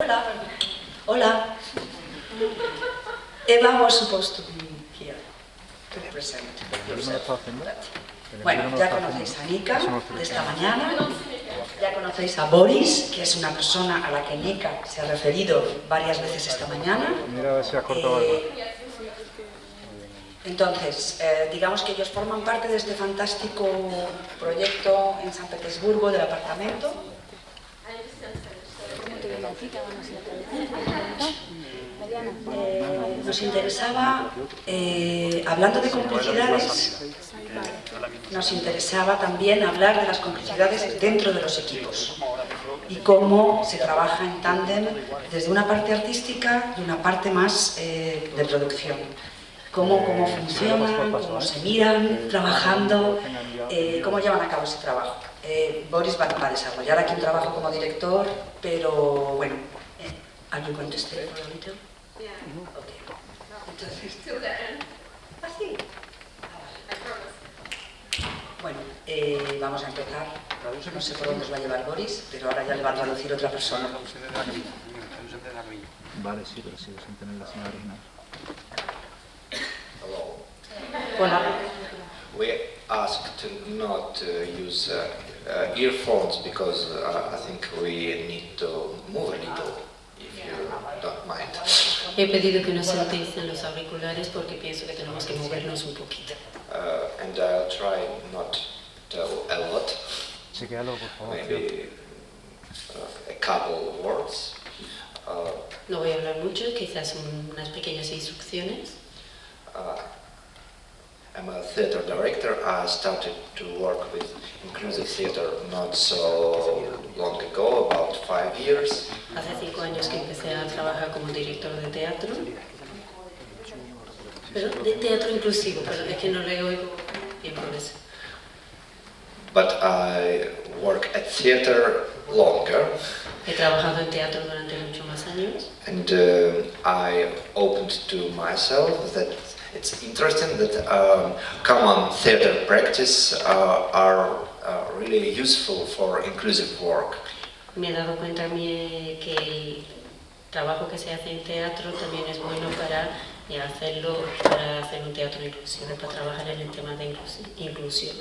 Hola. Hola. Eva was supposed to be here to represent yourself. Bueno, ya conocéis a Nika de esta mañana, ya conocéis a Boris, que es una persona a la que Nika se ha referido varias veces esta mañana. Entonces, digamos que ellos forman parte de este fantástico proyecto en San Petersburgo del apartamento. Nos interesaba, hablando de complicidades, nos interesaba también hablar de las complicidades dentro de los equipos y cómo se trabaja en tándem desde una parte artística y una parte más de producción. Cómo funcionan, cómo se miran trabajando, cómo llevan a cabo ese trabajo. Boris va a desarrollar aquí un trabajo como director, pero bueno, ¿are you going to stay for a little? Yeah. Okay. Entonces, Till the end. así. I promise. Bueno, vamos a empezar. No sé por dónde nos va a llevar Boris, pero ahora ya le va a traducir otra persona. Vale, sí, pero sigo sin tener la señal original. Hello. Hola. We asked to not use earphones because I think we need to move a little, if you don't mind. He pedido que no se utilicen los auriculares porque pienso que tenemos que movernos un poquito. And I'll try not to tell a lot, Chequealo, por favor. maybe a couple of words. No voy a hablar mucho, quizás unas pequeñas instrucciones. I'm a theater director. I started to work with inclusive theater not so long ago, about 5 years. Hace 5 años que empecé a trabajar como director de teatro. Pero de teatro inclusivo, pero es que no le oigo bien por eso. But I work at theater longer. He trabajado en teatro durante muchos más años. And I opened to myself that it's interesting that common theater practice are really useful for inclusive work. Me he dado cuenta a mí que el trabajo que se hace en teatro también es bueno para hacer un teatro inclusivo, para trabajar en el tema de inclusión.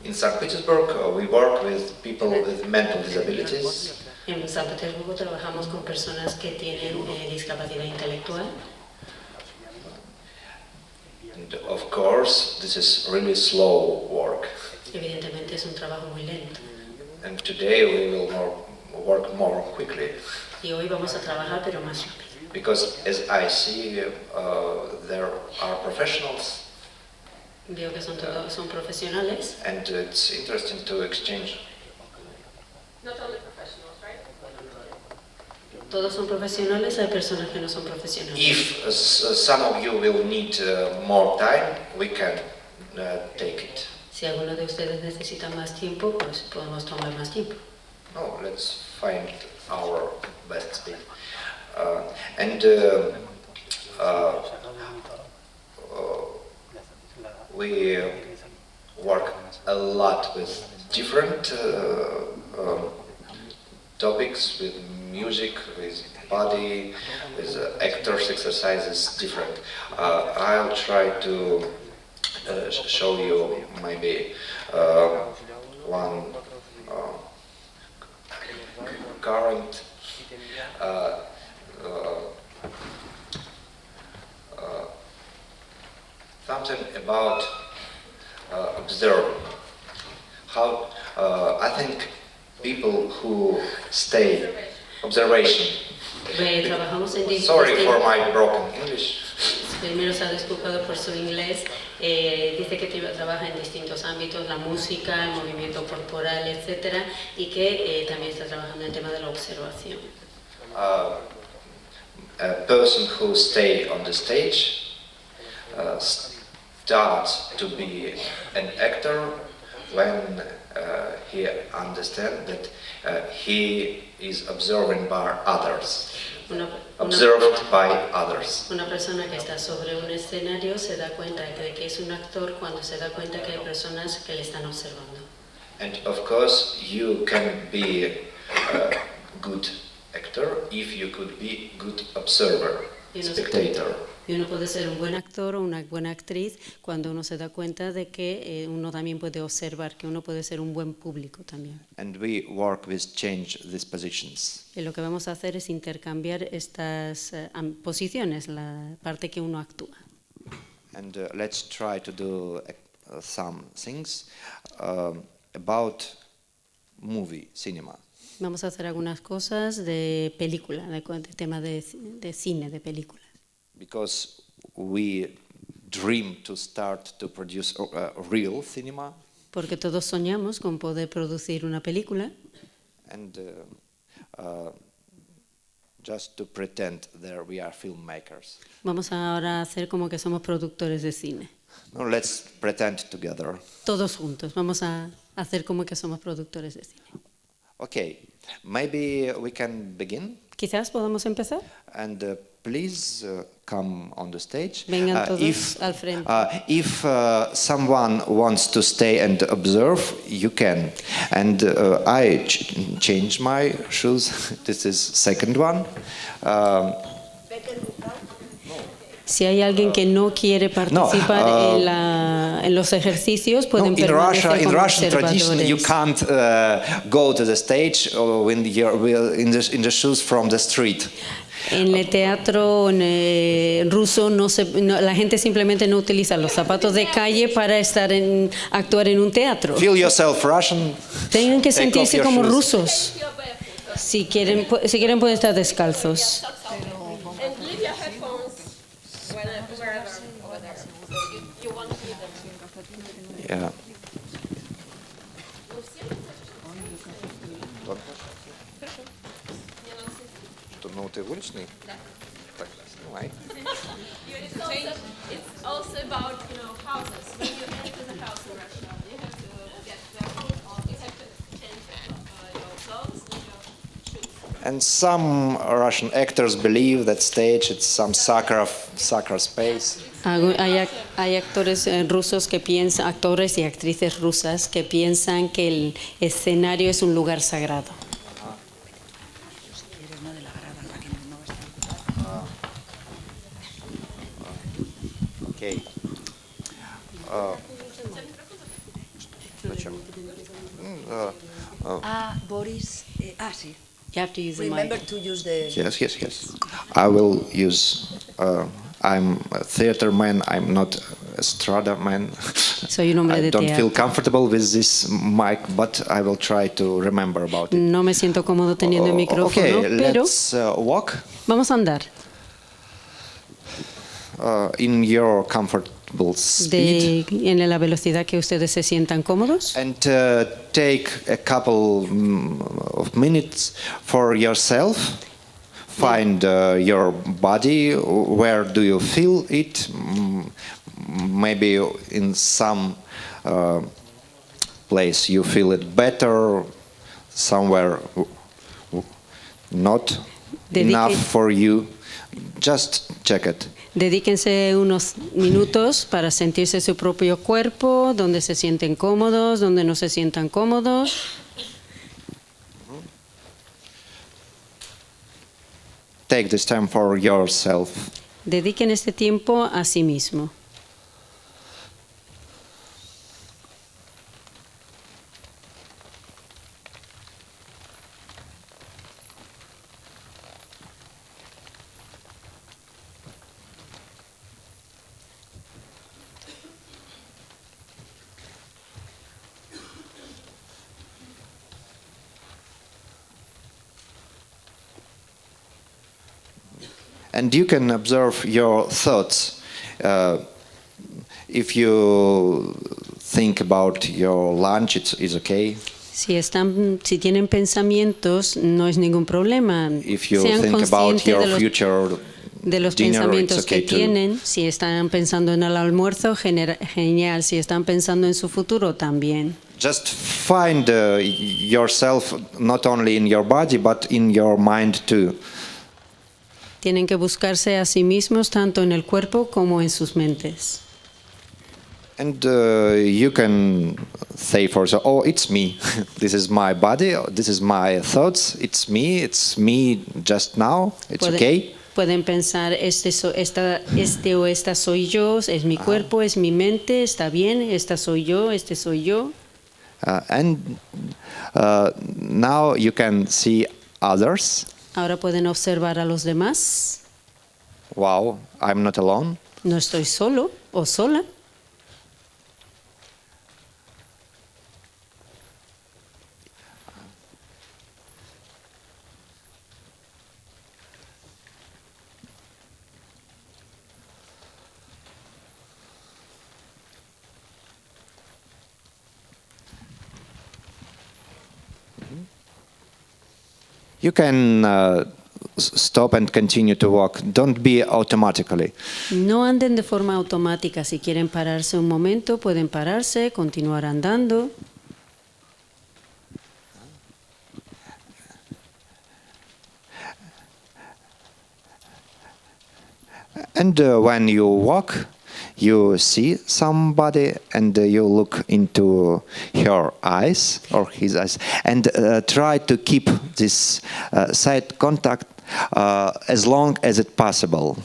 In St. Petersburg, we work with people with mental disabilities. En San Petersburgo trabajamos con personas que tienen discapacidad intelectual. And of course, this is really slow work. Evidentemente es un trabajo muy lento. And today we will work more quickly. Y hoy vamos a trabajar pero más rápido. Because as I see, there are professionals. Veo que son profesionales. And it's interesting to exchange. Not only professionals, right? Todos son profesionales, hay personas que no son profesionales. If some of you will need more time, we can take it. Si alguno de ustedes necesita más tiempo, pues podemos tomar más tiempo. No, let's find our best speed. We work a lot with different topics, with music, with body, with actors exercises, different. I'll try to show you maybe one current something about observing. How I think people who stay observation. Trabajamos en Sorry for my broken English. Primero se ha disculpado por su inglés. Dice que trabaja en distintos ámbitos, la música, el movimiento corporal, etcétera, y que también está trabajando en el tema de la observación. A person who stay on the stage starts to be an actor when he understands that he is observed by others. Observed by others. Una persona que está sobre un escenario se da cuenta de que es un actor cuando se da cuenta que hay personas que le están observando. And of course you can be a good actor if you could be good observer, spectator. Y uno puede ser un buen actor o una buena actriz cuando uno se da cuenta de que uno también puede observar, que uno puede ser un buen público también. And we work with change these positions. Y lo que vamos a hacer es intercambiar estas posiciones, la parte que uno actúa. And let's try to do some things about movie, cinema. Vamos a hacer algunas cosas de película, de tema de cine, de película. Because we dream to start to produce real cinema. Porque todos soñamos con poder producir una película. And just to pretend that we are filmmakers. Vamos ahora a hacer como que somos productores de cine. No, let's pretend together. Todos juntos, vamos a hacer como que somos productores de cine. Okay, maybe we can begin. Quizás podamos empezar. And please come on the stage. Vengan todos al frente. If someone wants to stay and observe, you can. And I change my shoes. This is second one. Si hay alguien que no quiere participar en los ejercicios, pueden permanecer como Russian tradition, observadores. you can't go to the stage when you're in the shoes from the street. En el teatro ruso la gente simplemente no utiliza los zapatos de calle para actuar en un teatro. Feel yourself Russian. Tienen que Take sentirse off your como shoes. rusos. Si quieren pueden estar descalzos. And leave your headphones wherever over there. You want to see them. Yeah. Уличный? Так, снимай. It's also about, houses. When you enter the house in Russia, you have to get careful. You have to change your clothes and your shoes. And some Russian actors believe that stage it's some sacred space. Hay actores rusos que piensan, actores y actrices rusas que piensan que el escenario es un lugar sagrado. Okay. Boris, sí. You have to use the Remember mic. to use the... Yes. I will use. I'm a theater man. I'm not a strada man. Soy un hombre I de don't feel teatro. comfortable with this mic, but I will try to remember about it. No me siento cómodo teniendo el micrófono, Okay, pero let's walk vamos a andar in your comfortable speed. en la velocidad que ustedes se sientan cómodos. And take a couple of minutes for yourself. Find your body. Where do you feel it? Maybe in some place you feel it better. Somewhere not enough for you. Just check it. Dedíquense unos minutos para sentirse su propio cuerpo, donde se sienten cómodos, donde no se sientan cómodos. Take this time for yourself. Dediquen este tiempo a sí mismo. And you can observe your thoughts. If you think about your lunch, it's okay. Si tienen pensamientos, no es ningún problema. If you Sean think about conscientes your future de los dinner, pensamientos it's okay que too. tienen. Si están pensando en el almuerzo, genial. Si están pensando en su futuro, también. Just find yourself not only in your body, but in your mind too. Tienen que buscarse a sí mismos tanto en el cuerpo como en sus mentes. And you can say for yourself, oh, it's me. This is my body, this is my thoughts, it's me just now, it's okay. Pueden pensar, este o esta soy yo, es mi cuerpo, es mi mente, está bien, esta soy yo, este soy yo. And now you can see others. Ahora pueden observar a los demás. Wow, I'm not alone. No estoy solo o sola. You can stop and continue to walk. Don't be automatically. No anden de forma automática. Si quieren pararse un momento, pueden pararse, continuar andando. And when you walk, you see somebody and you look into her eyes or his eyes and try to keep this side contact as long as it's possible.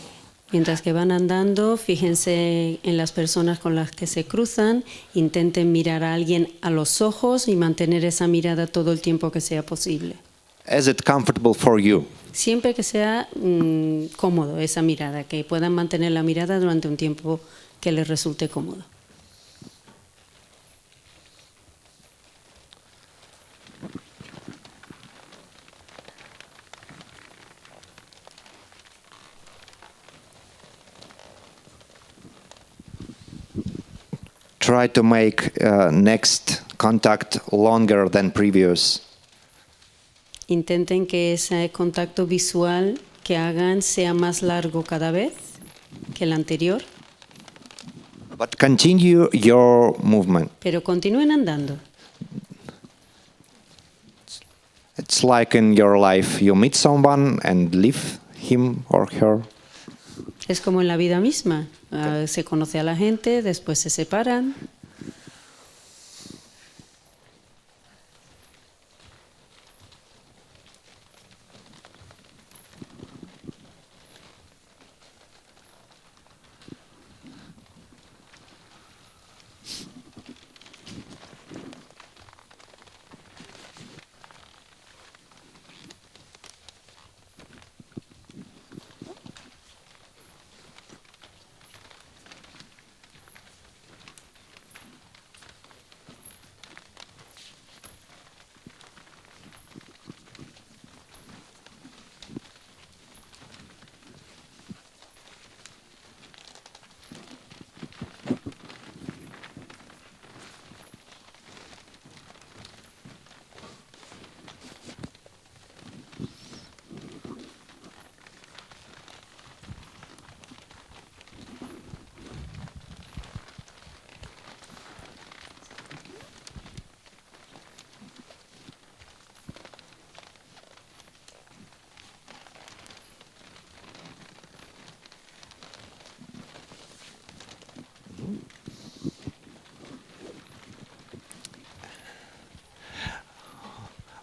Mientras que van andando, fíjense en las personas con las que se cruzan, intenten mirar a alguien a los ojos y mantener esa mirada todo el tiempo que sea posible. As it's comfortable for you. Siempre que sea cómodo esa mirada, que puedan mantener la mirada durante un tiempo que les resulte cómodo. Try to make next contact longer than previous. Intenten que ese contacto visual que hagan sea más largo cada vez que el anterior. But continue your movement. Pero continúen andando. It's like in your life, you meet someone and leave him or her. Es como en la vida misma. Se conoce a la gente, después se separan.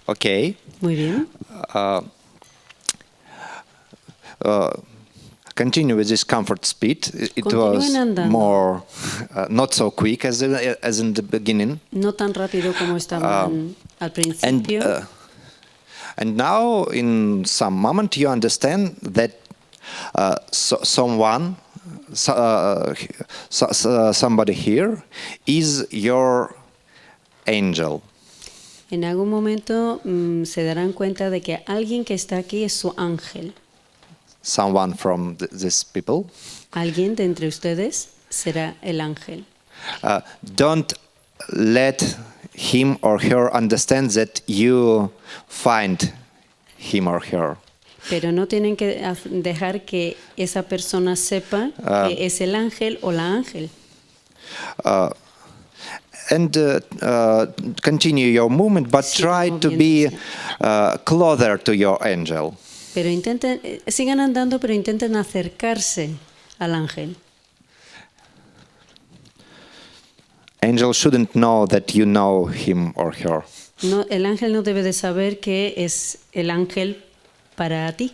Okay. Muy bien. Continue with this comfort speed. It Continúen was andando. more not so quick as in the beginning. No tan rápido como estaban al principio. And now, in some moment, you understand that somebody here is your angel. En algún momento se darán cuenta de que alguien que está aquí es su ángel. Someone from these people. Alguien de entre ustedes será el ángel. Don't let him or her understand that you find him or her. Pero no tienen que dejar que esa persona sepa que es el ángel o la ángel. And continue your movement, but try to be closer to your angel. Pero sigan andando, pero intenten acercarse al ángel. angel shouldn't know that you know him or her. No, el ángel no debe de saber que es el ángel para ti.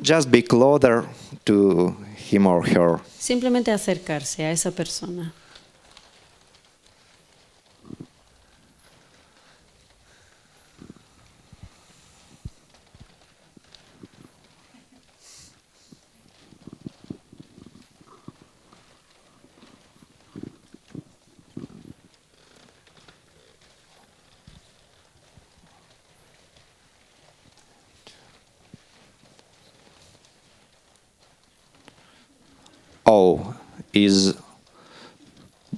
Just be closer to him or her. Simplemente acercarse a esa persona. Oh, is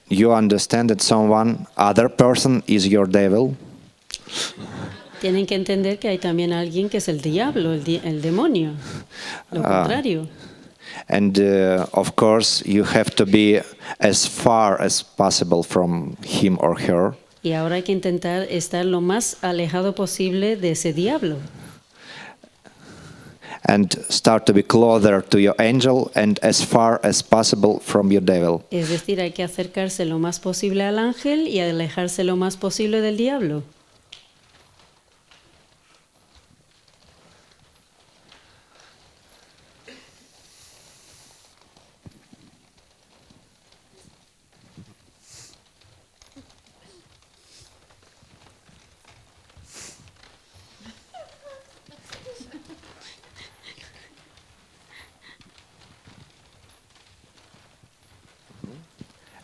you understand that someone, other person is your devil? Tienen que entender que hay también alguien que es el diablo, el demonio. Lo contrario. And of course, you have to be as far as possible from him or her. Y ahora hay que intentar estar lo más alejado posible de ese diablo. And start to be closer to your angel and as far as possible from your devil. Es decir, hay que acercarse lo más posible al ángel y alejarse lo más posible del diablo.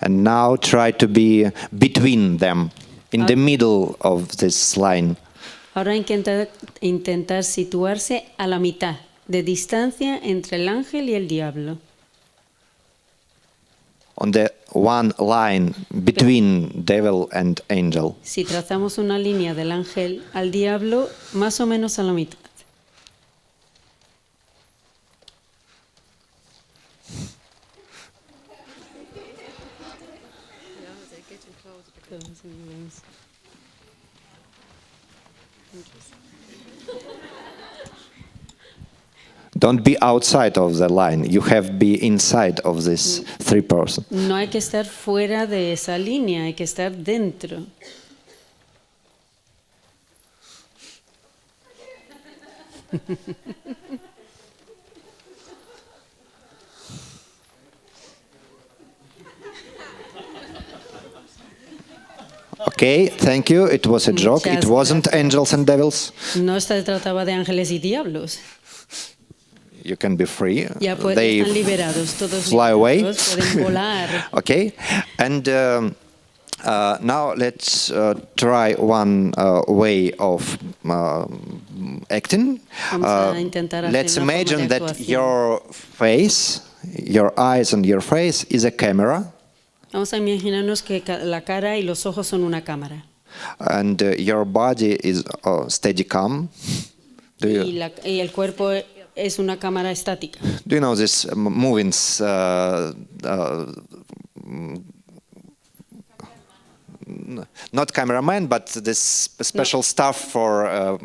And now try to be between them, in the middle of this line. Ahora hay que intentar situarse a la mitad de distancia entre el ángel y el diablo. On the one line between devil and angel. Si trazamos una línea del ángel al diablo, más o menos a la mitad. Don't be outside of the line. You have to be inside of this three person. No hay que estar fuera de esa línea, hay que estar dentro. Okay, thank you. It was a joke. It wasn't angels and devils. No se trataba de ángeles y diablos. You can be free. Ya They están liberados, todos fly away. liberados, pueden volar. Okay, and now let's try one way of acting. Vamos a intentar hacer Let's una forma de imagine that actuación. your face, your eyes and your face is a camera. Vamos a imaginarnos que la cara y los ojos son una cámara. And your body is Steadicam. Y el cuerpo es una cámara estática. Do you know this movings? Not cameraman, but this special stuff for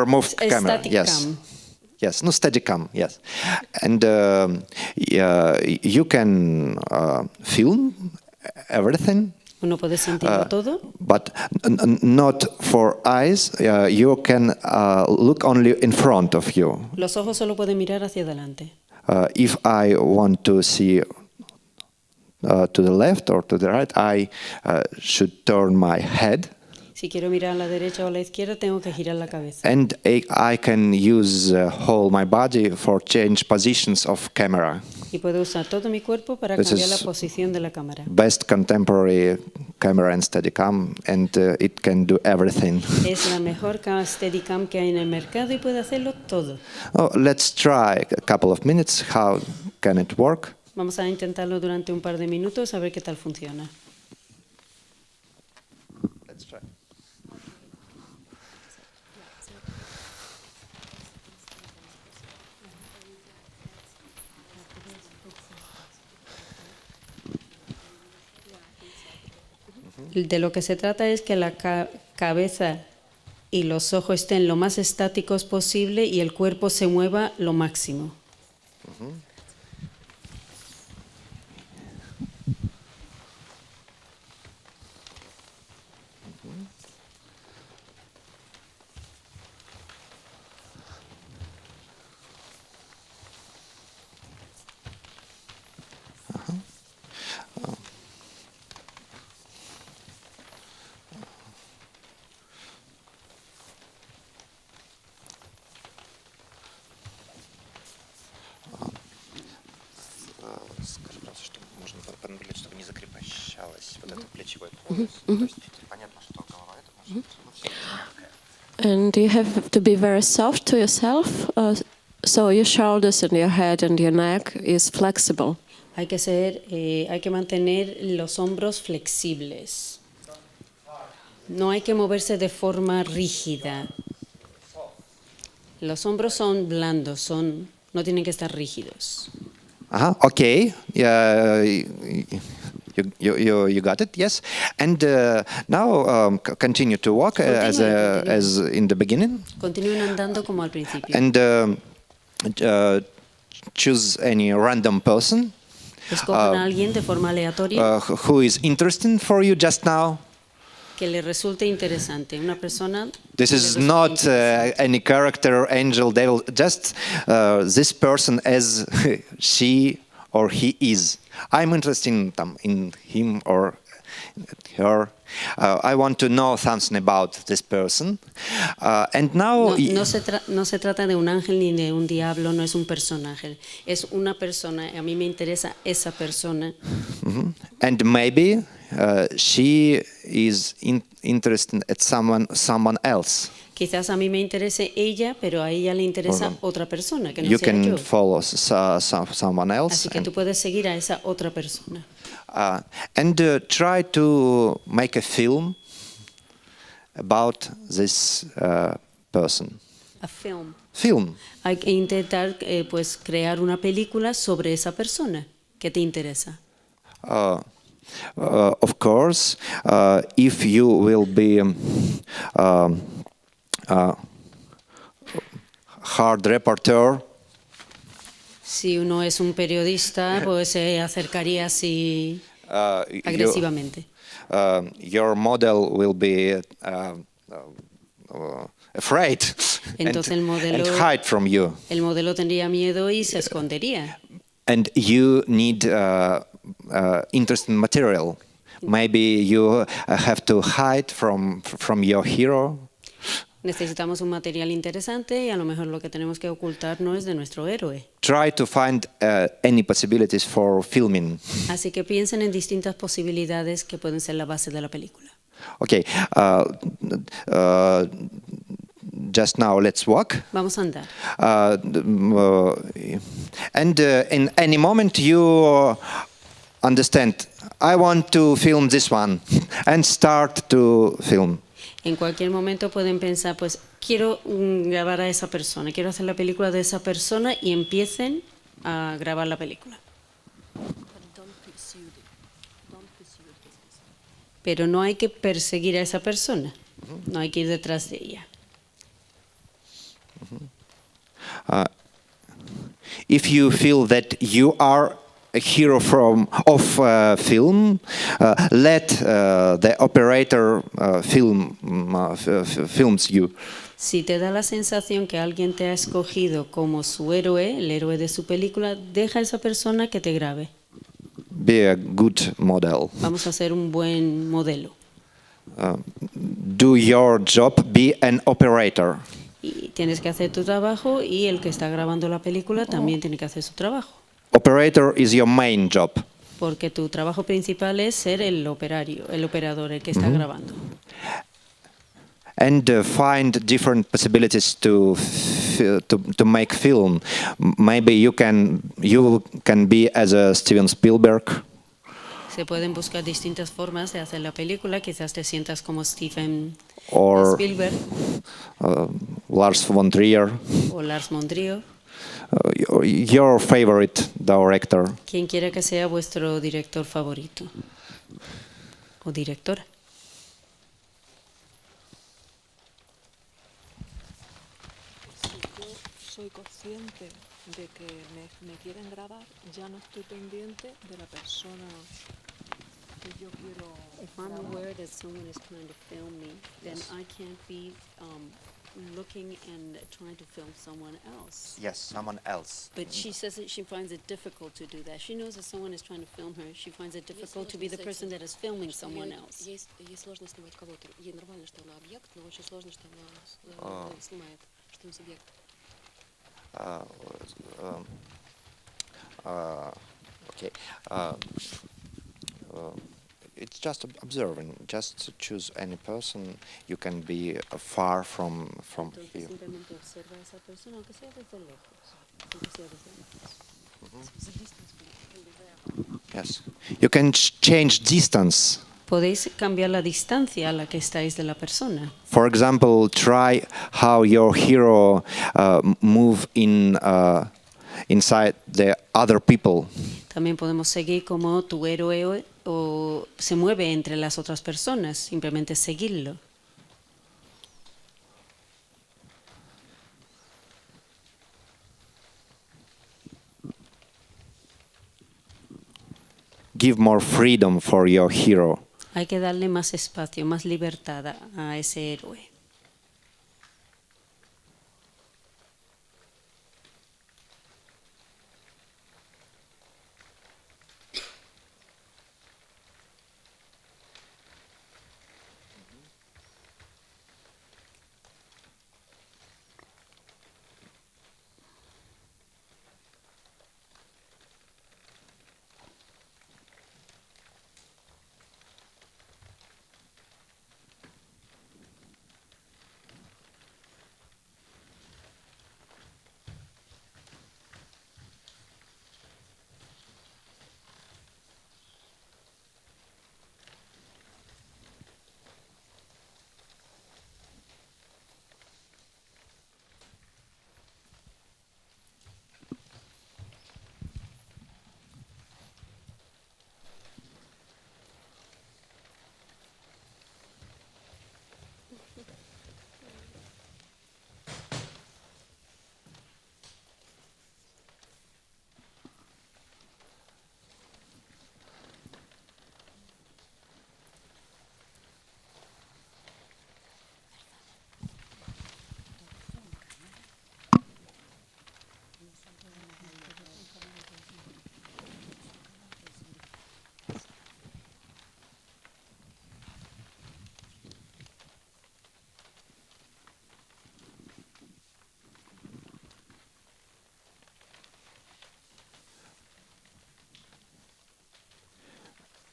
moved camera. Static Yes. cam. Yes, no Steadicam, yes. And you can film everything. Uno puede sentirlo todo, But not for eyes. You can look only in front of you. los ojos solo pueden mirar hacia adelante. If I want to see to the left or to the right, I should turn my head. Si quiero mirar a la derecha o a la izquierda, tengo que girar la cabeza. And I can use whole my body for change positions of camera. Y puedo usar todo mi cuerpo para This cambiar la is posición de la cámara. Best contemporary camera in Steadicam, and it can do everything. Es la mejor Steadicam que hay en el mercado y puede hacerlo todo. Oh, let's try a couple of minutes. How can it work? Vamos a intentarlo durante un par de minutos a ver qué tal funciona. Let's try. De lo que se trata es que la cabeza y los ojos estén lo más estáticos posible y el cuerpo se mueva lo máximo. Скажи, пожалуйста, что можно понаблюдать, чтобы не закрепощалась вот эта плечевой пояс. То есть понятно, что голова это может быть мягкая. And you have to be very soft to yourself, so your shoulders and your head and your neck is flexible. Hay que mantener los hombros flexibles. No hay que moverse de forma rígida. Los hombros son blandos, no tienen que estar rígidos. Okay. You got it, yes. And now continue to walk as in the beginning. Continúen andando como al principio. And choose any random person Escojan a alguien de forma aleatoria who is interesting for you just now. que le resulte interesante. Una persona. This is not any character, angel, devil. Just this person as she or he is. I'm interested in him or her. I want to know something about this person. And now No se trata de un ángel ni de un diablo, no es un personaje. Es una persona, a mí me interesa esa persona. And maybe she is interested at someone else. Quizás a mí me interese ella, pero a ella le interesa otra persona, que no You sea can yo. follow someone else. Así que tú puedes seguir a esa otra persona. And try to make a film about this person. A film. Film. Hay que intentar pues crear una película sobre esa persona que te interesa. Of course, if you will be hard reporter, Si uno es un periodista, pues se acercaría así agresivamente. Your model will be afraid Entonces el and hide from you. modelo tendría miedo y se escondería. And you need interesting material. Maybe you have to hide from your hero. Necesitamos un material interesante y a lo mejor lo que tenemos que ocultar no es de nuestro héroe. Try to find any possibilities for filming. Así que piensen en distintas posibilidades que pueden ser la base de la película. Okay. Just now, let's walk. Vamos a andar. And in any moment you understand, I want to film this one, and start to film. En cualquier momento pueden pensar, pues quiero grabar a esa persona, quiero hacer la película de esa persona y empiecen a grabar la película. Pero no hay que perseguir a esa persona, no hay que ir detrás de ella. If you feel that you are a hero of film, let the operator films you. Si te da la sensación que alguien te ha escogido como su héroe, el héroe de su película, deja a esa persona que te grabe. Be a good model. Vamos a ser un buen modelo. Do your job, be an operator. Y tienes que hacer tu trabajo y el que está grabando la película también tiene que hacer su trabajo. Operator is your main job. Porque tu trabajo principal es ser el operador, el que está grabando. And find different possibilities to make film. Maybe you can be as a Steven Spielberg. Se pueden buscar distintas formas de hacer la película. Quizás te sientas como Steven Or Spielberg Lars von Trier. o Lars von Trier. Your favorite director. Quien quiera que sea vuestro director favorito o directora. Si yo soy consciente de que me quieren grabar, ya no estoy pendiente de la persona que yo quiero. If I'm aware that someone is trying to film me, then I can't be looking and trying to film someone else. Yes, someone else. But she says that she finds it difficult to do that. She knows that someone is trying to film her. She finds it difficult to be the person that is filming someone else. Ей сложно снимать кого-то. Ей нормально, что она объект, но очень сложно, что она снимает, что он субъект. Okay. It's just observing. Just choose any person. You can be far from Entonces here. simplemente observa a esa persona, aunque sea desde lejos. Aunque sea desde lejos. Yes. You can change distance. Podéis cambiar la distancia a la que estáis de la persona. For example, try how your hero move inside the other people. También podemos seguir como tu héroe o se mueve entre las otras personas, simplemente seguirlo. Give more freedom for your hero. Hay que darle más espacio, más libertad a ese héroe.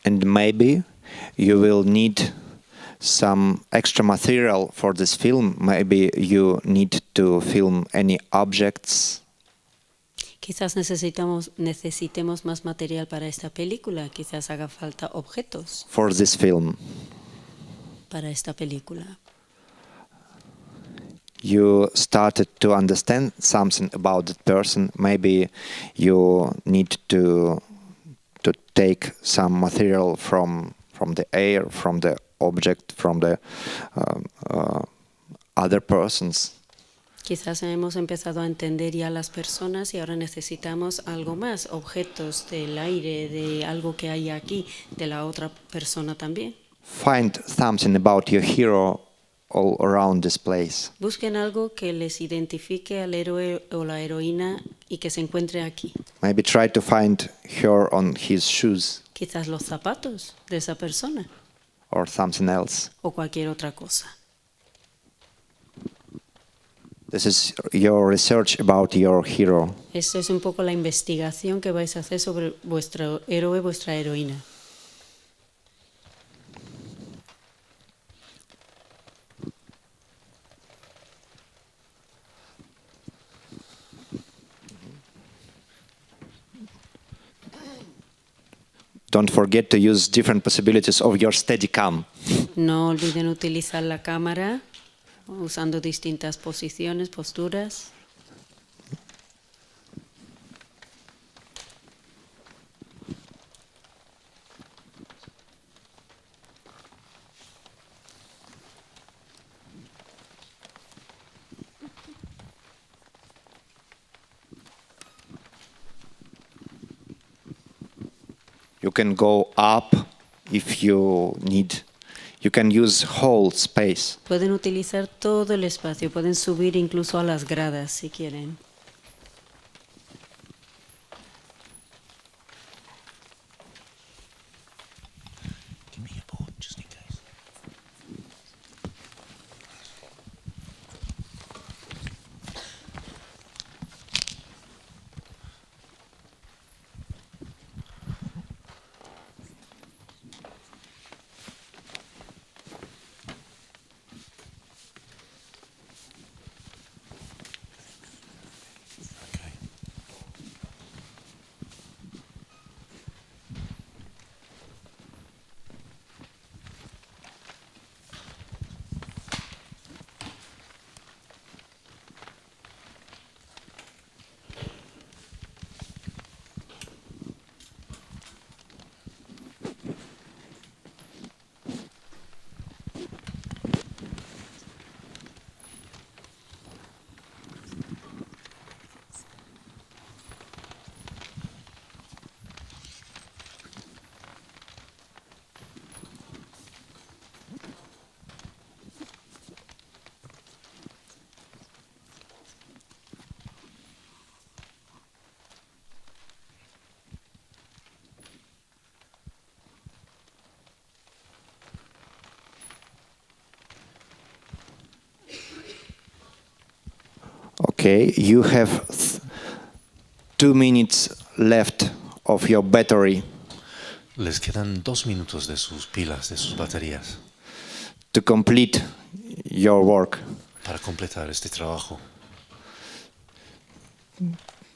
And maybe you will need some extra material for this film. Maybe you need to film any objects. Quizás necesitemos más material para esta película. Quizás haga falta objetos For this film. para esta película. You started to understand something about that person. Maybe you need to take some material from the air, from the object, from the other persons. Quizás hemos empezado a entender ya a las personas y ahora necesitamos algo más, objetos del aire, de algo que hay aquí, de la otra persona también. Find something about your hero all around this place. Busquen algo que les identifique al héroe o la heroína y que se encuentre aquí. Maybe try to find her on his shoes Quizás los zapatos de esa persona or something else. o cualquier otra cosa. This is your research about your hero. Esto es un poco la investigación que vais a hacer sobre vuestro héroe, vuestra heroína. Don't forget to use different possibilities of your Steadicam. No olviden utilizar la cámara usando distintas posiciones, posturas. You can go up if you need. You can use whole space. Pueden utilizar todo el espacio, pueden subir incluso a las gradas si quieren. Okay, you have 2 minutes left of your battery Les quedan 2 minutos de sus pilas, de sus baterías, to complete your work, para completar este trabajo,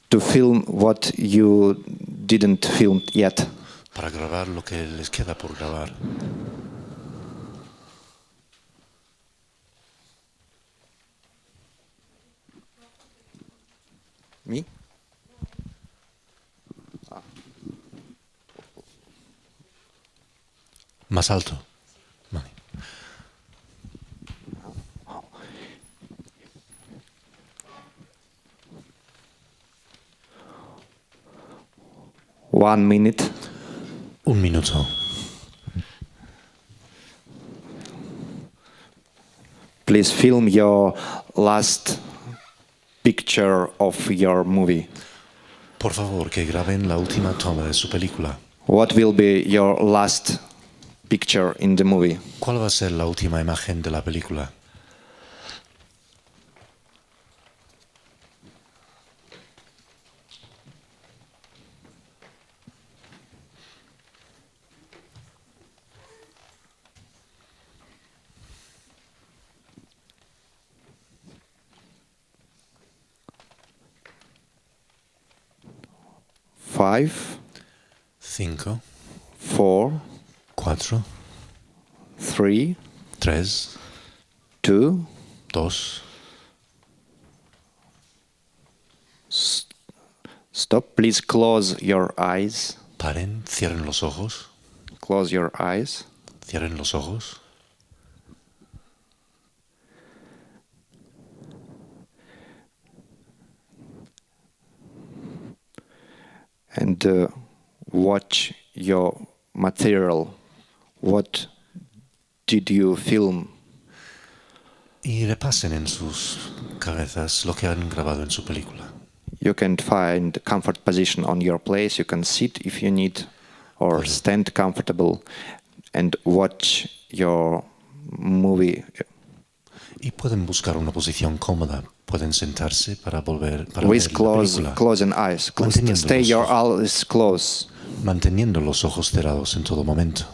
to film what you didn't film yet. para grabar lo que les queda por grabar. Me? Más alto. Vale. One minute. 1 minuto. Please film your last picture of your movie. Por favor, que graben la última toma de su película. What will be your last picture in the movie? ¿Cuál va a ser la última imagen de la película? Five, 5, 4, 4, 3, 3, 2. 2. Stop. Please close your eyes. Paren, cierren los ojos. Close your eyes. Cierren los ojos. And watch your material. What did you film? Y repasen en sus cabezas lo que han grabado en su película. You can find a comfort position on your place. You can sit if you need, or stand comfortable and watch your movie. Y pueden buscar una posición cómoda. Pueden sentarse para volver para With ver la película. closing eyes. Manteniendo Stay los your ojos. eyes closed. Manteniendo los ojos cerrados en todo momento.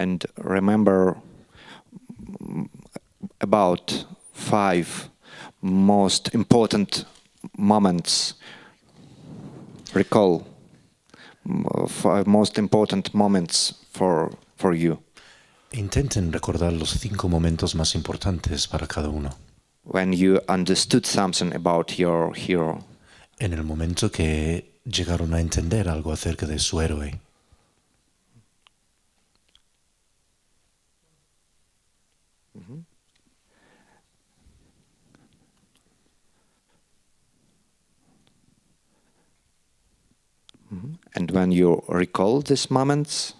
and remember about 5 most important moments. Recall 5 most important moments for you. Intenten recordar los 5 momentos más importantes para cada uno. When you understood something about your hero. En el momento que llegaron a entender algo acerca de su héroe. And when you recall these moments,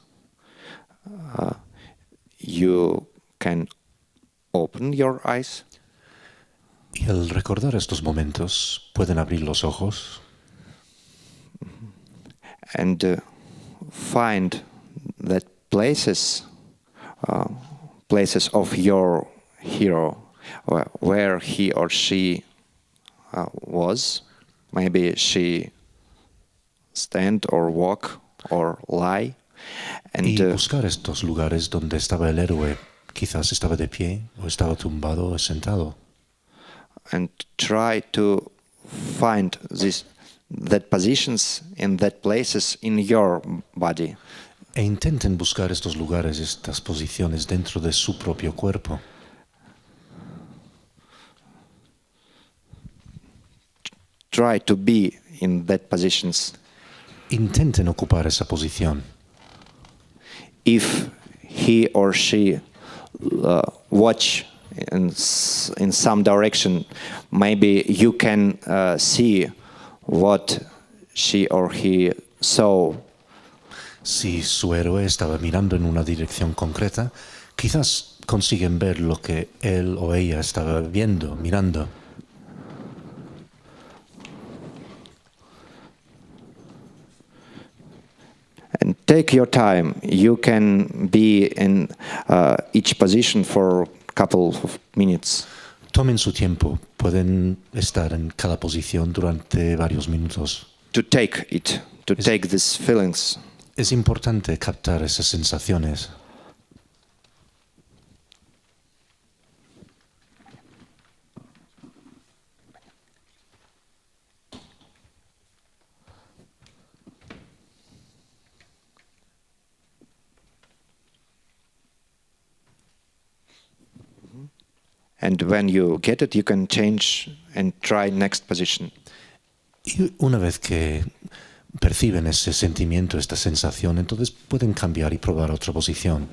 you can open your eyes. Y al recordar estos momentos, pueden abrir los ojos. And find that places of your hero, where he or she was. Maybe she stand or walk or lie. Y buscar estos lugares donde estaba el héroe. Quizás estaba de pie, o estaba tumbado, o sentado. And try to find that positions in that places in your body. E intenten buscar estos lugares, estas posiciones dentro de su propio cuerpo. Try to be in that positions. Intenten ocupar esa posición. If he or she watch in some direction, maybe you can see what she or he saw. Si su héroe estaba mirando en una dirección concreta, quizás consiguen ver lo que él o ella estaba viendo, mirando. And take your time. You can be in each position for a couple of minutes. Tomen su tiempo. Pueden estar en cada posición durante varios minutos. To take these feelings. Es importante captar esas sensaciones. And when you get it, you can change and try next position. Y una vez que perciben ese sentimiento, esta sensación, entonces pueden cambiar y probar otra posición.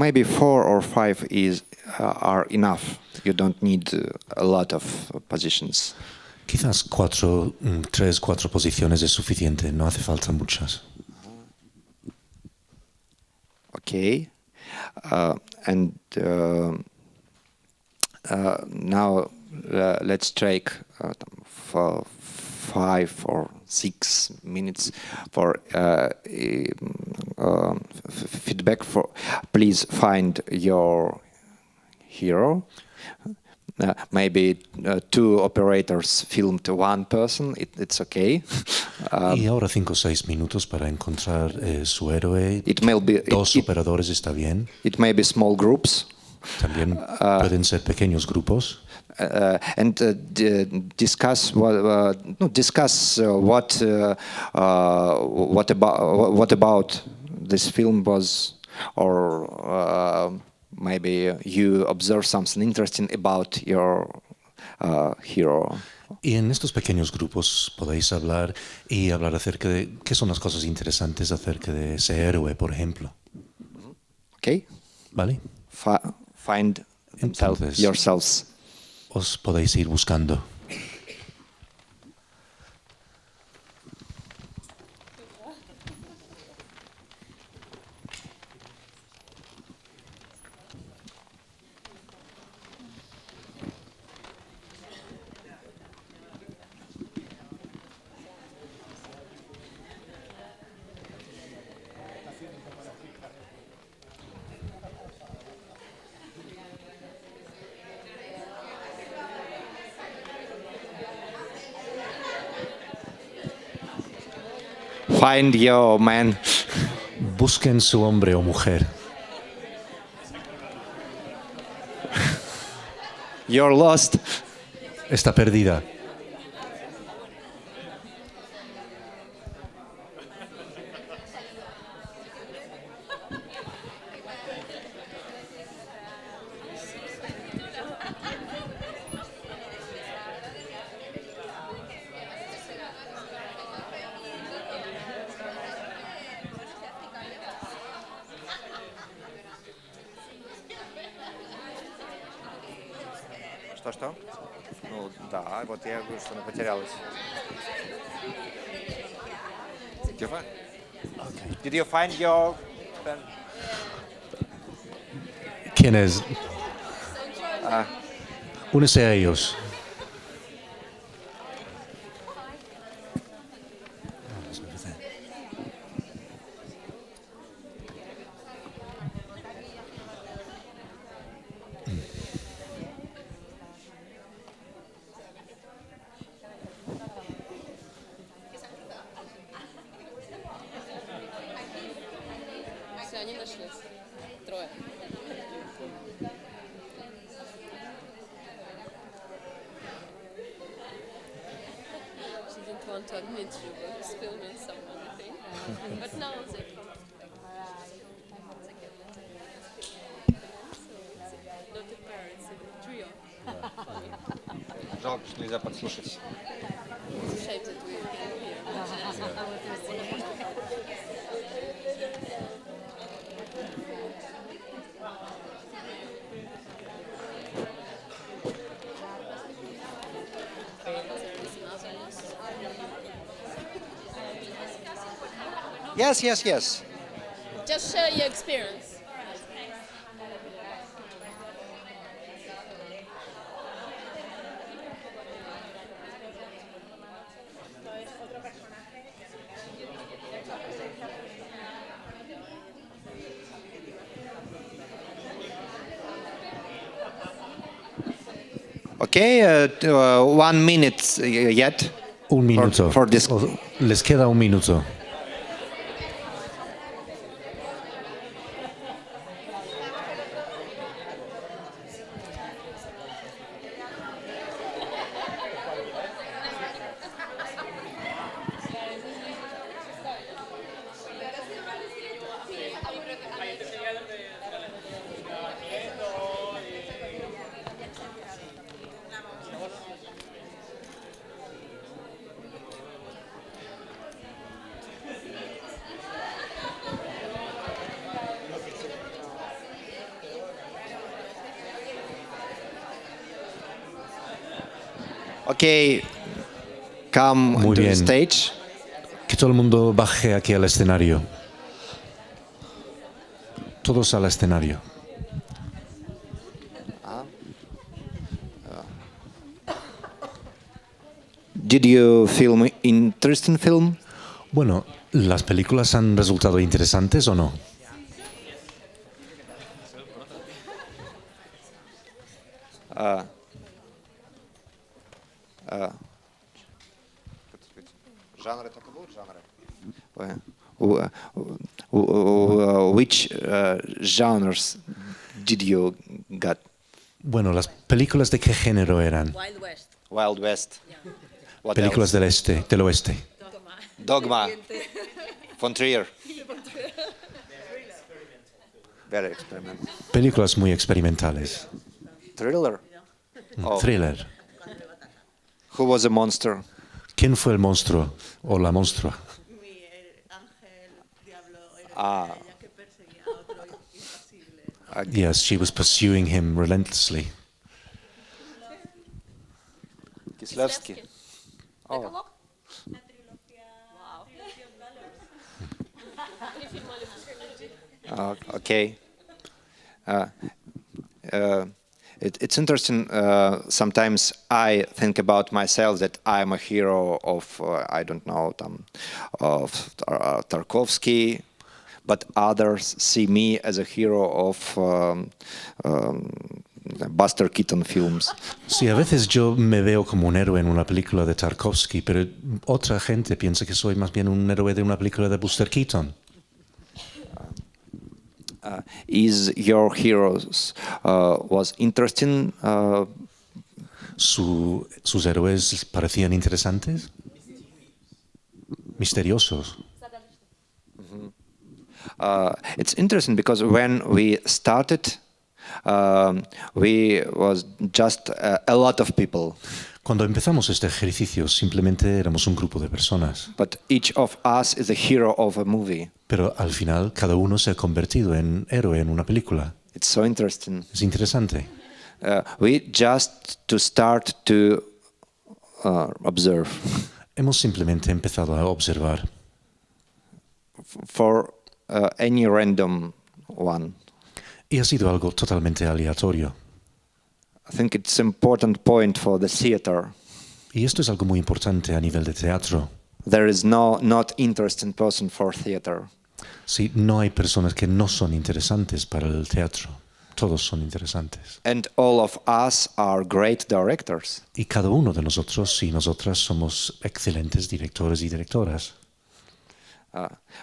maybe 4 or 5 are enough. You don't need a lot of positions. Quizás 3, 4 posiciones es suficiente, no hace falta muchas. Okay. And now let's take 5 or 6 minutes for feedback. Please find your hero. Maybe 2 operators filmed 1 person. It's okay. Y ahora 5 o 6 minutos para encontrar su héroe. 2 operadores está bien. It may be small groups. También pueden ser pequeños grupos. And discuss what about this film was, or maybe you observe something interesting about your hero. Y en estos pequeños grupos podéis hablar acerca de qué son las cosas interesantes acerca de ese héroe, por ejemplo. Okay. ¿Vale? Find yourselves. Os podéis ir buscando. Find your man. Busquen su hombre o mujer. You're lost. Está perdida. Что? Ну да, вот я говорю, что она потерялась. Did you find your pen? ¿Quién es? Únese a ellos. Они нашлись. 3. She didn't want to admit she was filming someone, I think. But now they come. So it's not a pair, it's a trio. Жалко, что нельзя подслушать. It's a shame that we can't hear. Yes. Just share your experience. Okay, 1 minute yet. Un minuto. For this. Les queda un minuto. Okay, come Muy to the bien. stage. Que todo el mundo baje aquí al escenario. Todos al escenario. Did you film interesting film? Bueno, ¿las películas han resultado interesantes o no? Which genres did you get? Bueno, ¿las películas de qué género eran? Wild West. What Películas else? del oeste. Dogma. Von Trier. Very experimental. Películas muy experimentales. Thriller. Oh. Thriller. Who was the monster? ¿Quién fue el monstruo o la monstrua? Yes, she was pursuing him relentlessly. Kieslowski. Oh. Okay. It's interesting. Sometimes I think about myself that I'm a hero of I don't know, of Tarkovsky, but others see me as a hero of Buster Keaton films. Sí, a veces yo me veo como un héroe en una película de Tarkovsky, pero otra gente piensa que soy más bien un héroe de una película de Buster Keaton. Is your heroes was interesting? ¿Sus héroes parecían interesantes? Misteriosos. It's interesting because when we started, we was just a lot of people. Cuando empezamos este ejercicio, simplemente éramos un grupo de personas. But each of us is a hero of a movie. Pero al final, cada uno se ha convertido en héroe en una película. It's so interesting. Es interesante. We just to start to observe. Hemos simplemente empezado a observar. For any random one. Y ha sido algo totalmente aleatorio. I think it's an important point for the theater. Y esto es algo muy importante a nivel de teatro. There is not interesting person for theater. Sí, no hay personas que no son interesantes para el teatro. Todos son interesantes. And all of us are great directors. Y cada uno de nosotros y nosotras somos excelentes directores y directoras.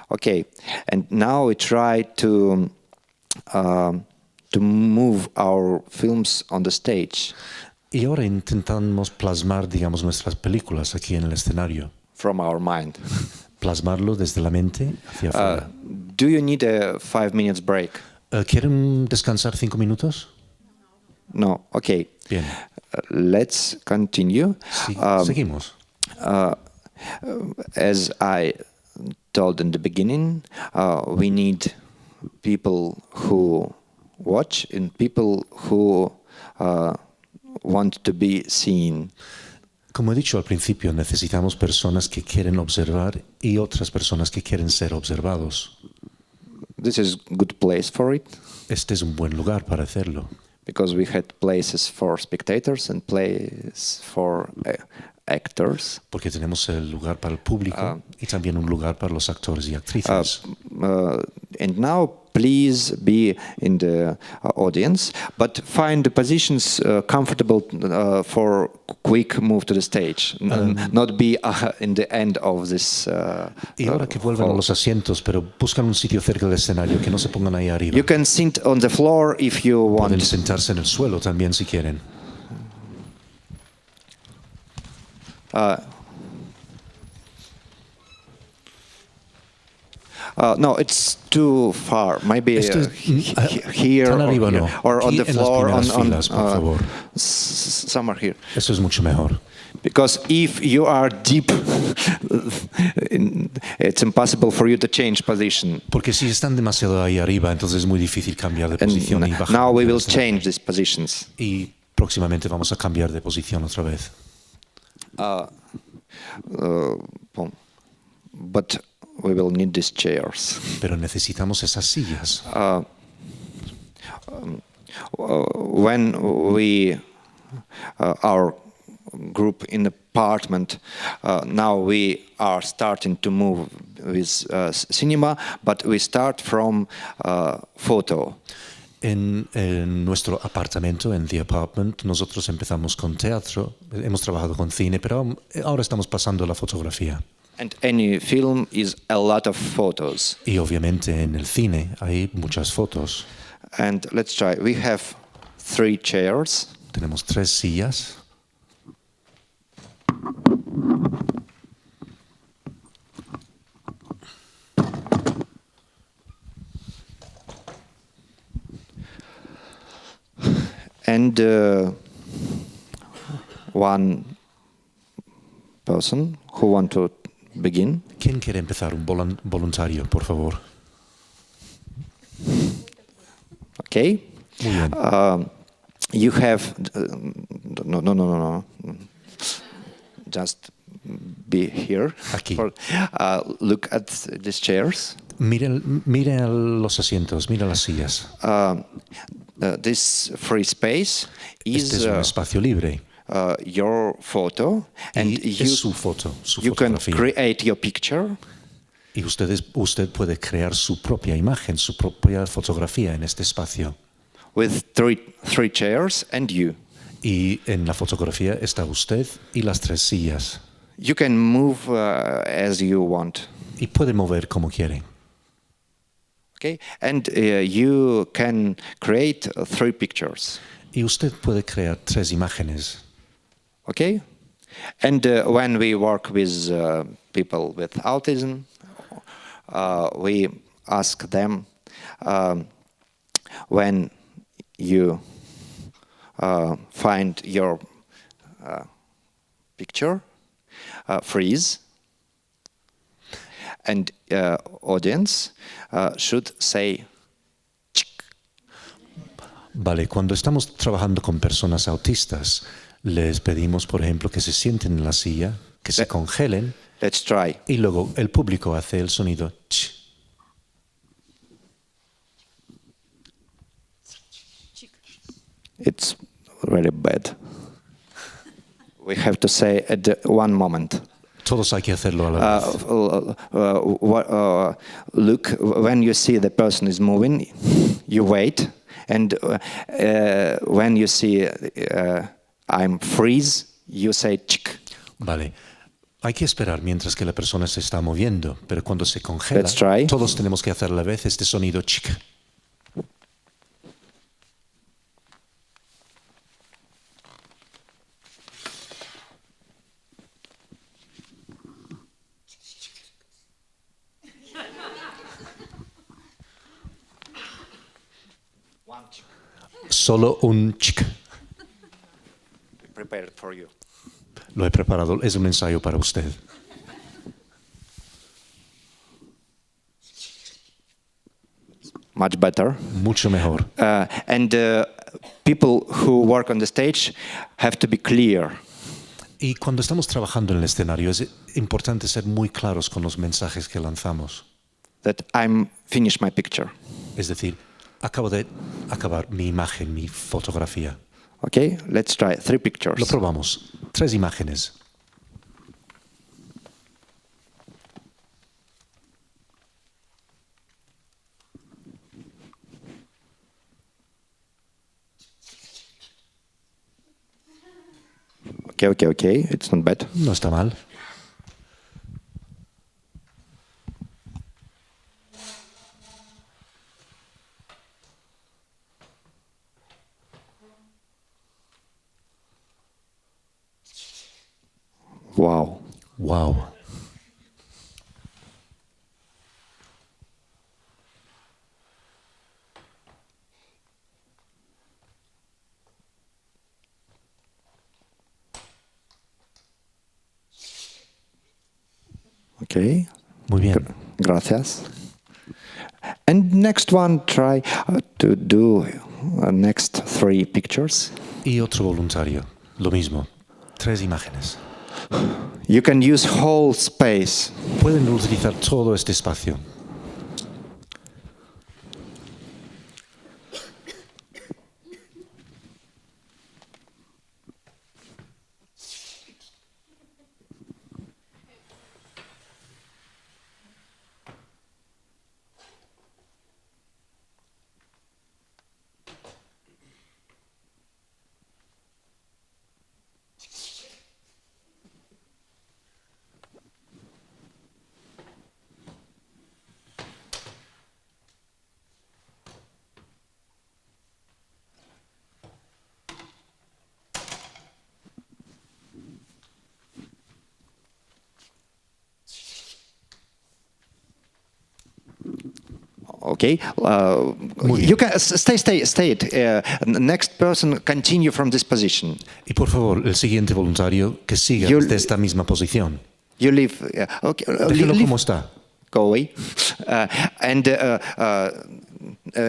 Okay, and now we try to move our films on the stage. Y ahora intentamos plasmar, digamos, nuestras películas aquí en el escenario. From our mind. Plasmarlo desde la mente hacia afuera. Do you need a 5 minutes break? ¿Quieren descansar 5 minutos? No, okay. Bien. Let's continue. Sí, seguimos. As I told in the beginning, we need people who watch and people who want to be seen. Como he dicho al principio, necesitamos personas que quieren observar y otras personas que quieren ser observados. This is a good place for it. Este es un buen lugar para hacerlo. Because we had places for spectators and places for actors. Porque tenemos el lugar para el público y también un lugar para los actores y actrices. And now please be in the audience, but find the positions comfortable for quick move to the stage, not be in the end of this. Y ahora que vuelvan a los asientos, pero buscan un sitio cerca del escenario, que no se pongan ahí arriba. You can sit on the floor if you want. Pueden sentarse en el suelo también si quieren. No, it's too far. Maybe here arriba, no. or on the floor. En las filas, por favor. Somewhere here. Eso es mucho mejor. Because if you are deep, it's impossible for you to change position. Porque si están demasiado ahí arriba, entonces es muy difícil cambiar de posición y bajar. Now we will change these positions. Y próximamente vamos a cambiar de posición otra vez. But we will need these chairs. Pero necesitamos esas sillas. When we, our group in apartment, now we are starting to move with cinema, but we start from photo. En nuestro apartamento, en The Apartment, nosotros empezamos con teatro, hemos trabajado con cine, pero ahora estamos pasando a la fotografía. And any film is a lot of photos. Y obviamente en el cine hay muchas fotos. And let's try. We have 3 chairs. Tenemos 3 sillas. And one person who want to begin. ¿Quién quiere empezar? Un voluntario, por favor. Okay. Muy bien. You have no. Just be here. Aquí. Look at these chairs. Mire los asientos, mire las sillas. This free space is este es un espacio libre. Your photo, and es su foto, su you fotografía. can create your picture. Y usted puede crear su propia imagen, su propia fotografía en este espacio. With three chairs and you. Y en la fotografía está usted y las 3 sillas. You can move as you want. Y puede mover como quiere. Okay, and you can create 3 pictures. Y usted puede crear 3 imágenes. Okay, and when we work with people with autism, we ask them when you find your picture, freeze, and audience should say chick. Vale, cuando estamos trabajando con personas autistas, les pedimos, por ejemplo, que se sienten en la silla, que se congelen. Let's try. Y luego el público hace el sonido ch. It's really bad. We have to say at one moment. Todos hay que hacerlo a la vez. Look, when you see the person is moving, you wait, and when you see I'm freeze, you say chick. Vale. Hay que esperar mientras que la persona se está moviendo, pero cuando se congela, Let's try. todos tenemos que hacer a la vez este sonido chic. Solo un chic. Prepared for you. Lo he preparado, es un ensayo para usted. Much better. Mucho mejor. And people who work on the stage have to be clear. Y cuando estamos trabajando en el escenario es importante ser muy claros con los mensajes que lanzamos. That I'm finished my picture. Es decir, acabo de acabar mi imagen, mi fotografía. Okay, let's try 3 pictures. Lo probamos. 3 imágenes. Okay. It's not bad. No está mal. Wow. Wow. Okay. Muy bien. Gracias. And next one, try to do next 3 pictures. Y otro voluntario. Lo mismo. 3 imágenes. You can use whole space. Pueden utilizar todo este espacio. Okay, you can stay it. Next person continue from this position. Y por favor, el siguiente voluntario que siga desde esta misma posición. You leave. Okay, Déjelo como está. Go away, and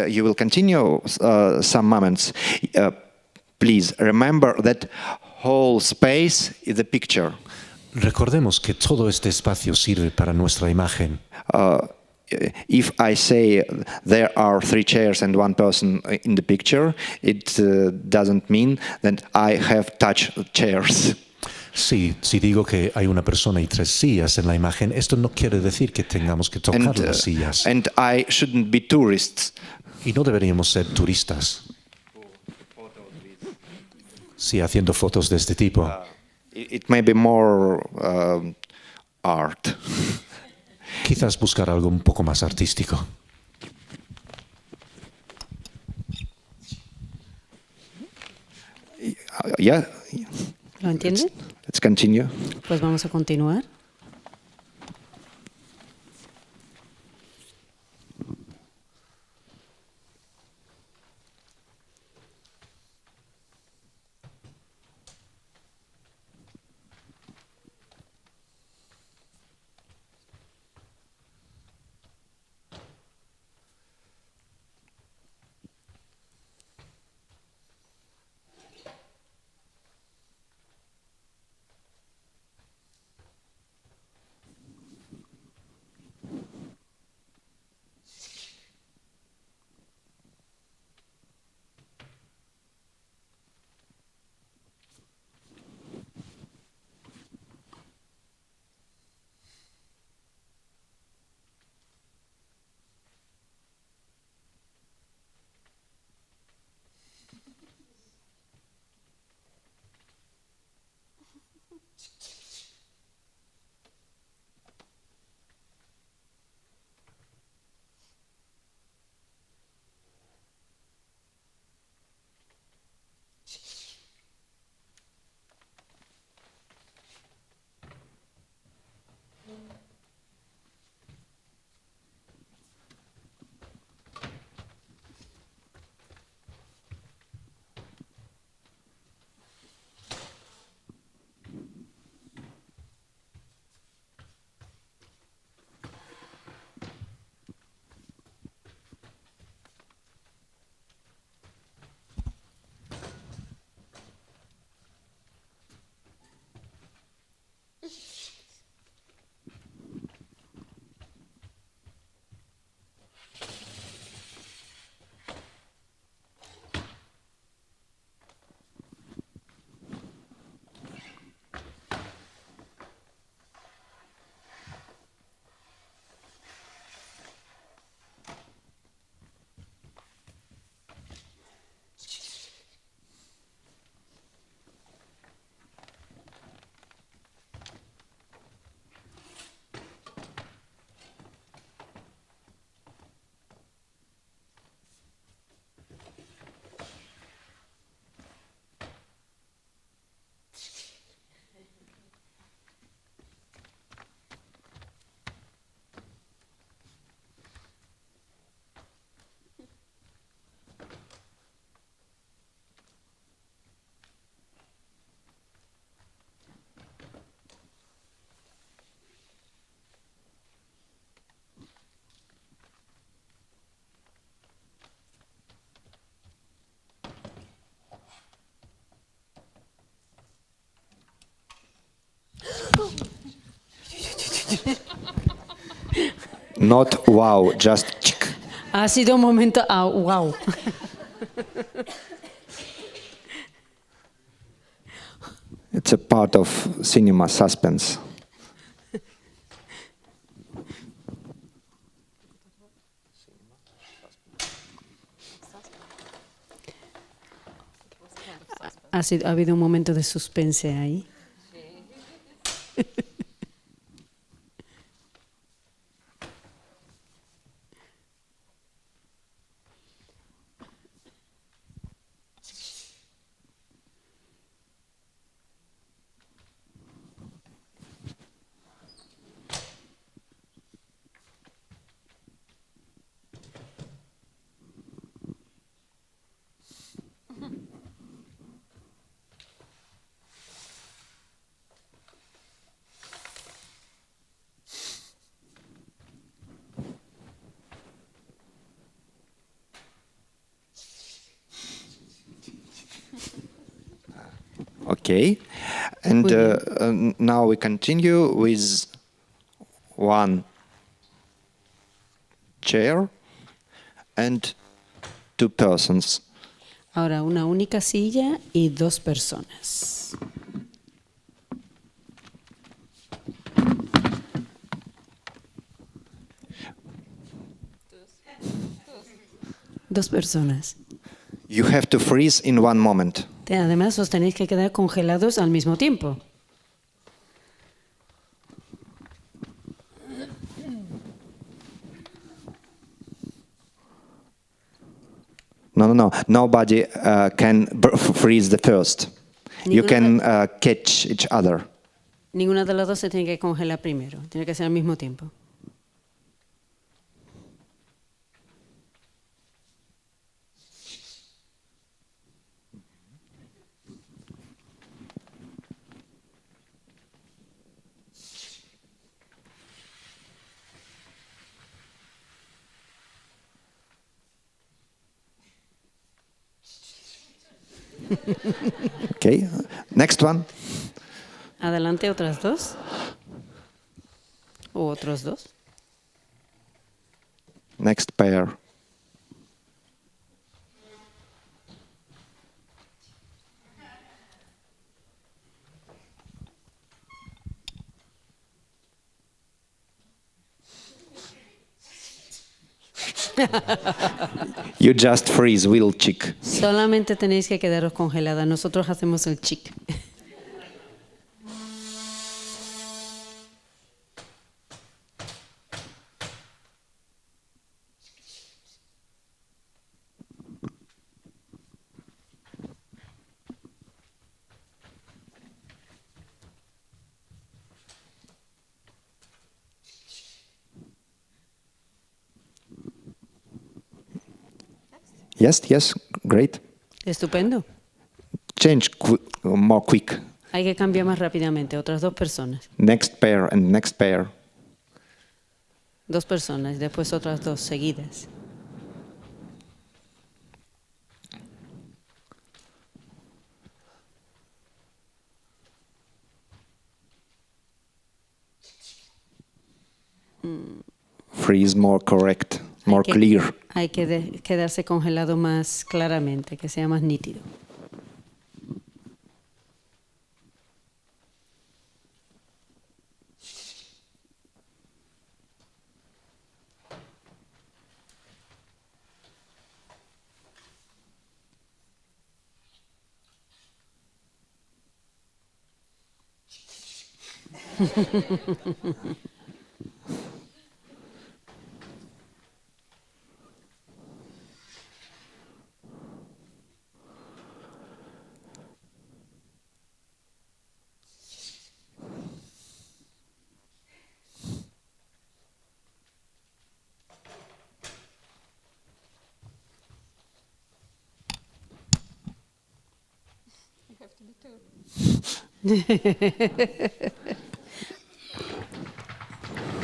you will continue some moments. Please remember that whole space is the picture. Recordemos que todo este espacio sirve para nuestra imagen. If I say there are 3 chairs and 1 person in the picture, it doesn't mean that I have touched chairs. Sí, si digo que hay una persona y 3 sillas en la imagen, esto no quiere decir que tengamos que tocar las sillas. And I shouldn't be tourists. Y no deberíamos ser turistas. Sí, haciendo fotos de este tipo. It may be more art. Quizás buscar algo un poco más artístico. Yeah. ¿Lo entienden? Let's continue. Pues vamos a continuar. Not wow, just chick. Ha sido un momento, wow. It's a part of cinema suspense. Ha habido un momento de suspense ahí. Okay, and now we continue with one chair and two persons. Ahora una única silla y dos personas. Dos personas. You have to freeze in one moment. Además, os tenéis que quedar congelados al mismo tiempo. No. Nobody can freeze the first. You can catch each other. Ninguna de las dos se tiene que congelar primero. Tiene que ser al mismo tiempo. Okay, next one. Adelante, otras dos. O otros dos. Next pair. You just freeze, we'll chick. Solamente tenéis que quedaros congelada. Nosotros hacemos el chic. Yes, great. Estupendo. Change more quick. Hay que cambiar más rápidamente. Otras dos personas. Next pair and next pair. Dos personas, después otras dos seguidas. Freeze more correct, more clear. Hay que quedarse congelado más claramente, que sea más nítido.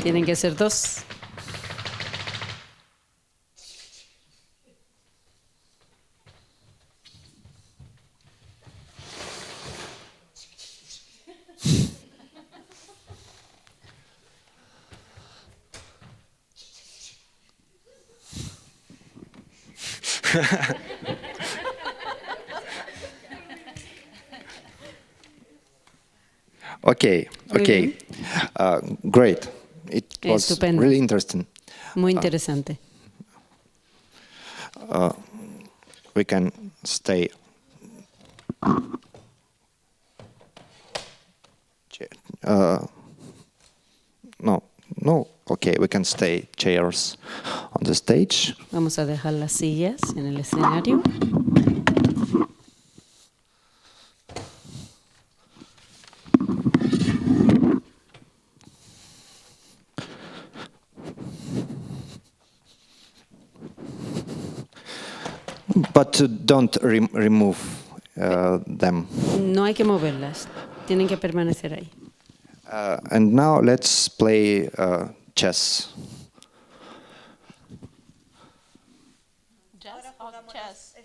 Tienen que ser dos. Okay, okay. Great. It was Estupendo. really interesting. Muy interesante. We can stay. No. Okay, we can stay chairs on the stage. Vamos a dejar las sillas en el escenario. But don't remove them. No hay que moverlas, tienen que permanecer ahí. And now let's play chess. Chess.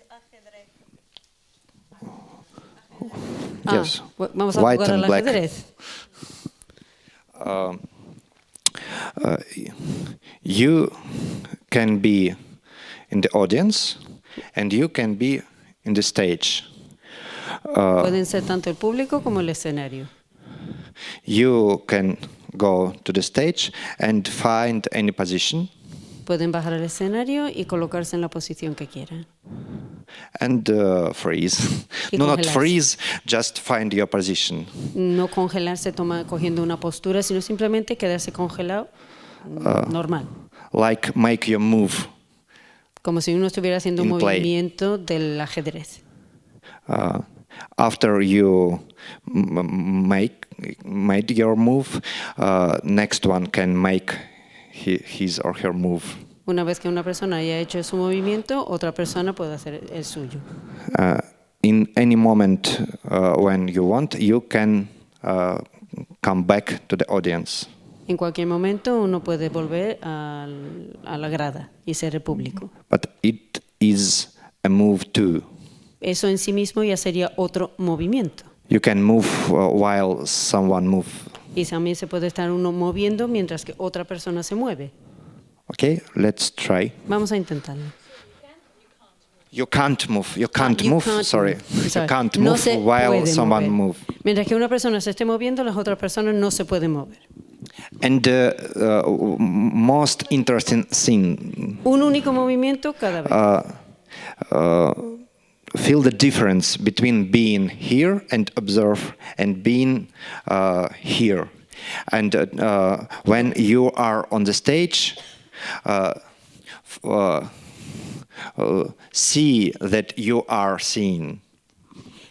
Yes. Vamos a White jugar and al black. ajedrez. You can be in the audience and you can be in the stage. Pueden ser tanto el público como el escenario. You can go to the stage and find any position Pueden bajar al escenario y colocarse en la posición que quieran. and freeze. Y No, not congelarse. freeze, just find your position. No congelarse cogiendo una postura, sino simplemente quedarse congelado normal. Like make your move. Como si uno estuviera haciendo un In play. movimiento del ajedrez. After you made your move, next one can make his or her move. Una vez que una persona haya hecho su movimiento, otra persona puede hacer el suyo. In any moment when you want, you can come back to the audience. En cualquier momento uno puede volver a la grada y ser el público. But it is a move too. Eso en sí mismo ya sería otro movimiento. You can move while someone moves. Y también se puede estar uno moviendo mientras que otra persona se mueve. Okay, let's try. Vamos a intentarlo. You can't move. You can't You move. can't Sorry, move. you Sorry. can't No move se while puede someone mover. moves. Mientras que una persona se esté moviendo, las otras personas no se pueden mover. And the most interesting thing, Un único movimiento cada vez. feel the difference between being here and observe and being here. And when you are on the stage, see that you are seen.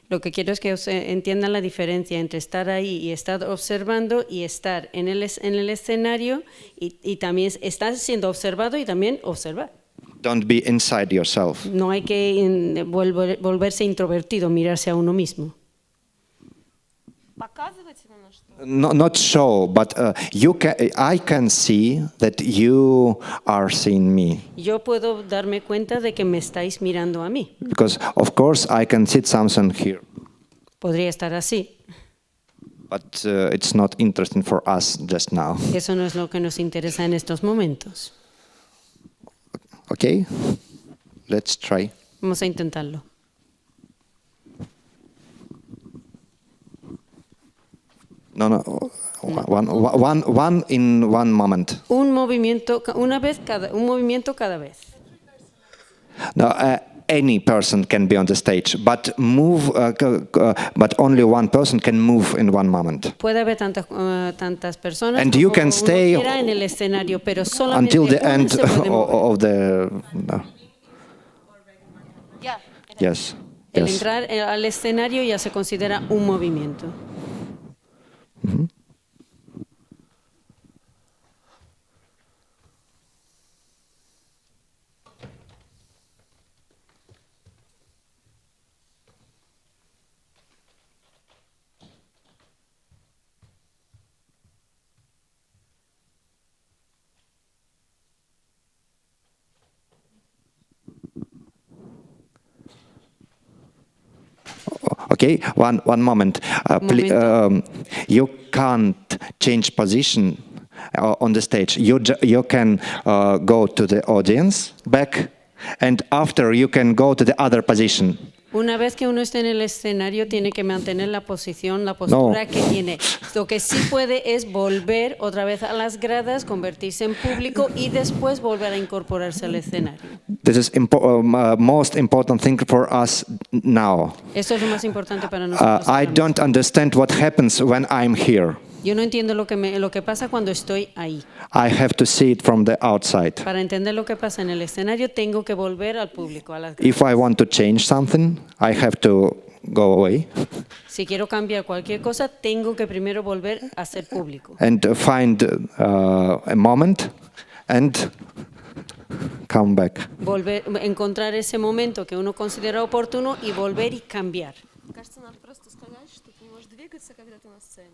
Lo que quiero es que entiendan la diferencia entre estar ahí y estar observando y estar en el escenario y también estar siendo observado y también observar. Don't be inside yourself. No hay que volverse introvertido, mirarse a uno mismo. Not show, but I can see that you are seeing me. Yo puedo darme cuenta de que me estáis mirando a mí. Because of course I can see something here, Podría estar así. but it's not interesting for us just now. Eso no es lo que nos interesa en estos momentos. Okay, let's try. Vamos a intentarlo. No. One in one moment. Un movimiento cada vez. No, any person can be on the stage, but but only one person can move in one moment. Puede haber tantas personas And you como can uno stay quiera en el escenario, pero solamente Until the uno end se puede mover. of the. No. Yes. El Yes. entrar al escenario ya se considera un movimiento. Okay, one moment. You can't change position on the stage. You can go to the audience back and after you can go to the other position. Una vez que uno esté en el escenario, tiene que mantener la posición, la postura que tiene. Lo que sí puede es volver otra vez a las gradas, convertirse en público y después volver a incorporarse al escenario. This is most important thing for us now. Esto es lo más importante para nosotros. I don't understand what happens when I'm here. Yo no entiendo lo que pasa cuando estoy ahí. I have to see it from the outside. Para entender lo que pasa en el escenario, tengo que volver al público, a las gradas. If I want to change something, I have to go away. Si quiero cambiar cualquier cosa, tengo que primero volver a ser público. And find a moment and come back. Encontrar ese momento que uno considera oportuno y volver y cambiar. Кажется, надо просто сказать, что ты не можешь двигаться, когда ты на сцене.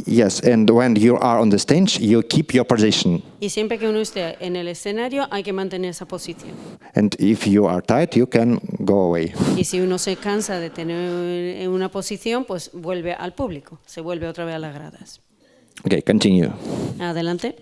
Yes, and when you are on the stage, you keep your position. Y siempre que uno esté en el escenario, hay que mantener esa posición. And if you are tired, you can go away. Y si uno se cansa de tener una posición, pues vuelve al público, se vuelve otra vez a las gradas. Okay, continue. Adelante.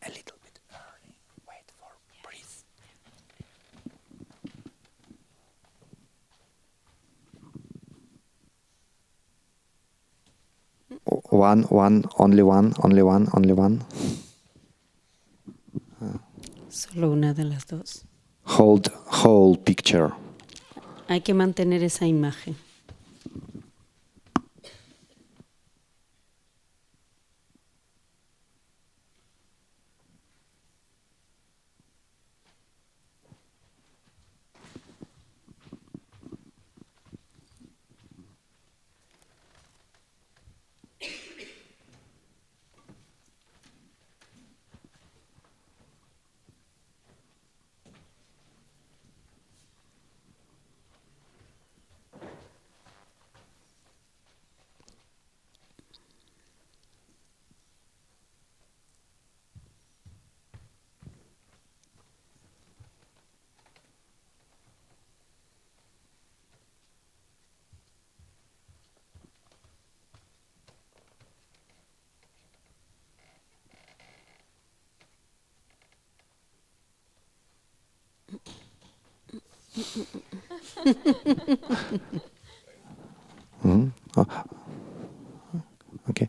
A little bit early. Wait for breath. Only one. Solo una de las dos. Hold whole picture. Hay que mantener esa imagen. Oh. Okay.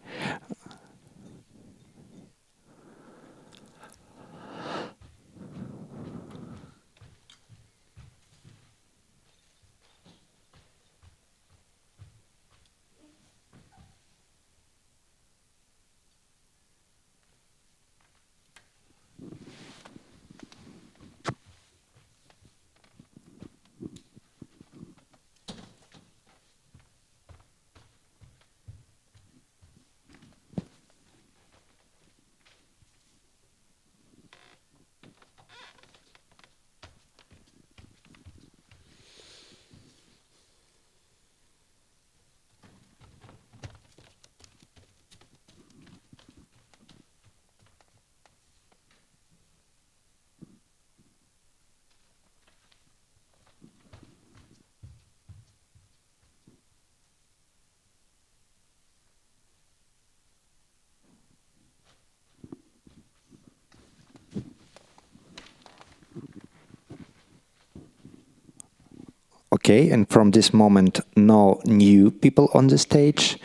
Okay, and from this moment, no new people on the stage.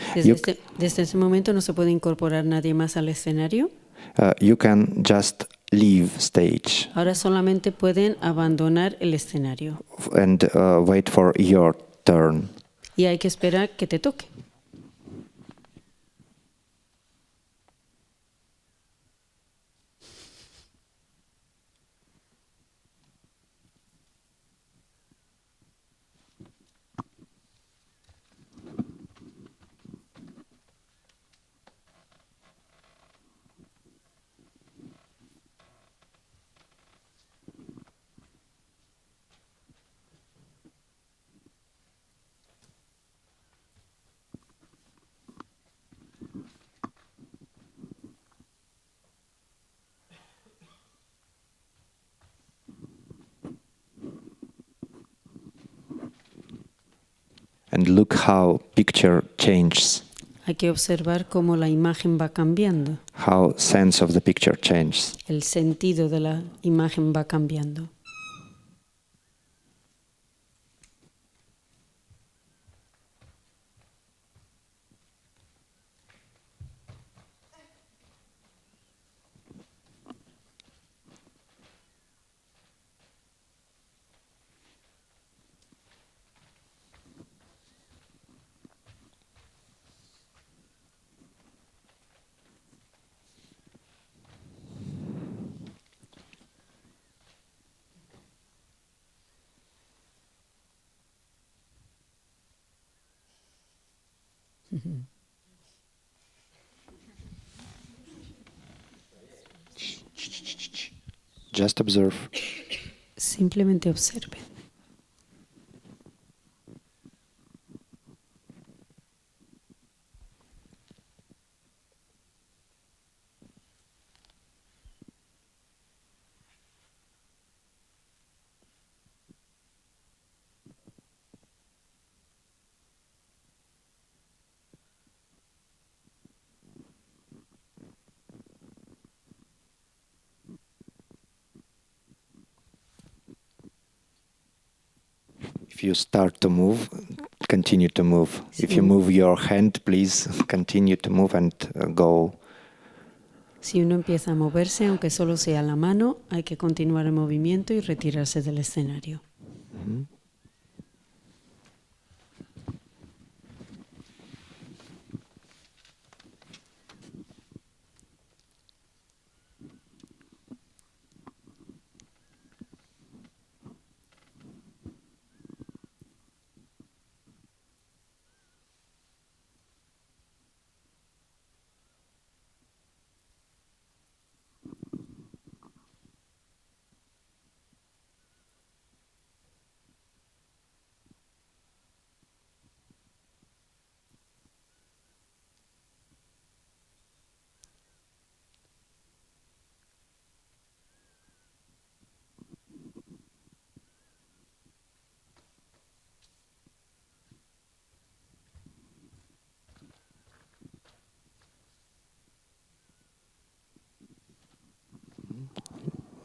Desde ese momento no se puede incorporar nadie más al escenario. You can just leave stage Ahora solamente pueden abandonar el escenario. and wait for your turn. Y hay que esperar que te toque. And look how picture changes, Hay que observar cómo la imagen va cambiando. how sense of the picture changes. El sentido de la imagen va cambiando. Just observe. Simplemente observen. If you start to move, continue to move. If you move your hand, please continue to move and go. Si uno empieza a moverse, aunque solo sea la mano, hay que continuar el movimiento y retirarse del escenario.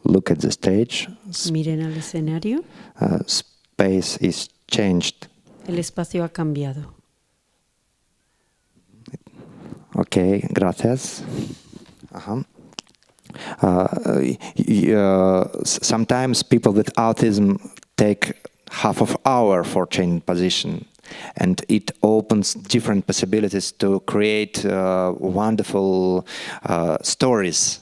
Look at the stage. Miren al escenario. Space is changed. El espacio ha cambiado. Okay, gracias. Sometimes people with autism take half of hour for changing position, and it opens different possibilities to create wonderful stories.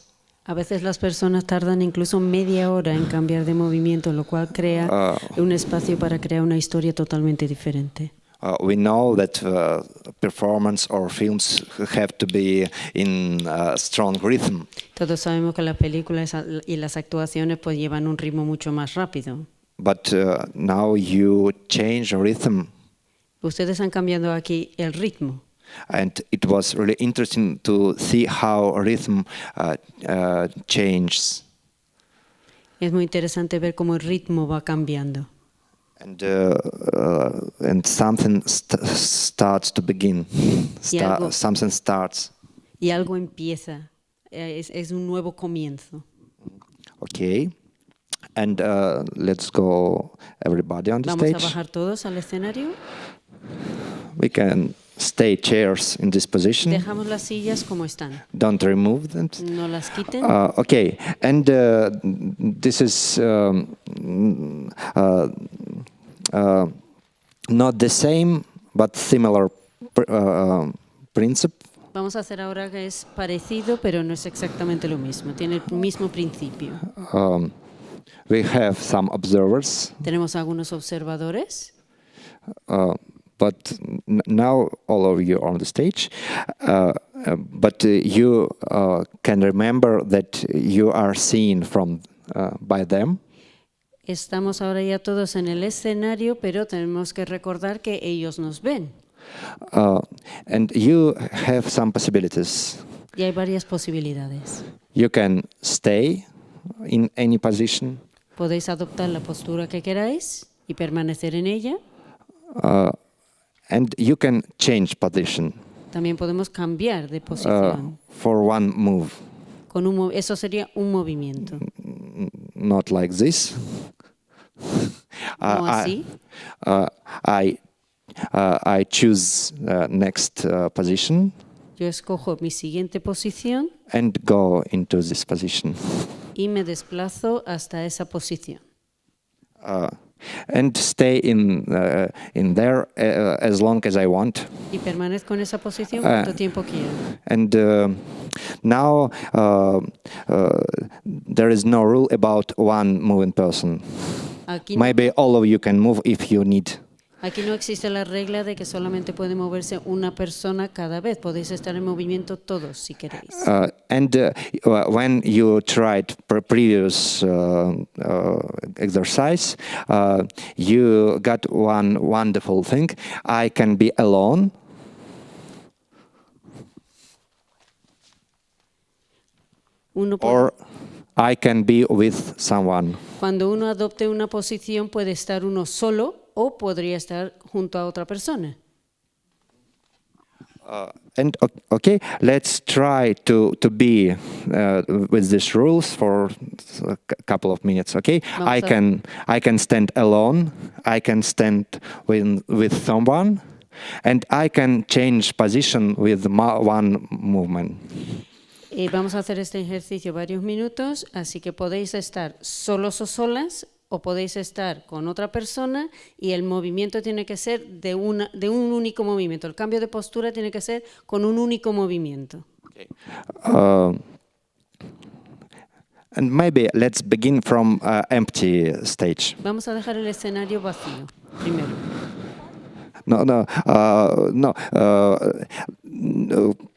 A veces las personas tardan incluso media hora en cambiar de movimiento, lo cual crea un espacio para crear una historia totalmente diferente. We know that performance or films have to be in strong rhythm. Todos sabemos que las películas y las actuaciones pues llevan un ritmo mucho más rápido. But now you change rhythm. Ustedes han cambiado aquí el ritmo. And it was really interesting to see how rhythm changes. Es muy interesante ver cómo el ritmo va cambiando. And something starts to begin. Something starts. Y algo empieza. Es un nuevo comienzo. Okay. And let's go, everybody on the Vamos a stage. bajar todos al escenario. We can stay chairs in this position. Dejamos las sillas como están. Don't remove them. No las quiten. Okay, and this is not the same, but similar principle. Vamos a hacer ahora que es parecido, pero no es exactamente lo mismo. Tiene el mismo principio. We have some observers. Tenemos algunos observadores. But now all of you are on the stage, but you can remember that you are seen by them. Estamos ahora ya todos en el escenario, pero tenemos que recordar que ellos nos ven. And you have some possibilities. Y hay varias posibilidades. You can stay in any position. Podéis adoptar la postura que queráis y permanecer en ella. And you can change position. También podemos cambiar de posición. For one move. Eso sería un movimiento. Not like this. No así. I choose next position. Yo escojo mi siguiente posición. And go into this position. Y me desplazo hasta esa posición. And stay in there as long as I want. Y permanezco en esa posición cuanto tiempo quiera. And now there is no rule about one moving person. Maybe all of you can move if you need. Aquí no existe la regla de que solamente puede moverse una persona cada vez. Podéis estar en movimiento todos si queréis. And when you tried previous exercise, you got one wonderful thing. I can be alone. Or I can be with someone. Cuando uno adopte una posición puede estar uno solo o podría estar junto a otra persona. And okay, let's try to be with these rules for a couple of minutes. Okay, I can stand alone. I can stand with someone, and I can change position with one movement. Vamos a hacer este ejercicio varios minutos, así que podéis estar solos o solas o podéis estar con otra persona y el movimiento tiene que ser de un único movimiento. El cambio de postura tiene que ser con un único movimiento. Okay. And maybe let's begin from empty stage. Vamos a dejar el escenario vacío primero.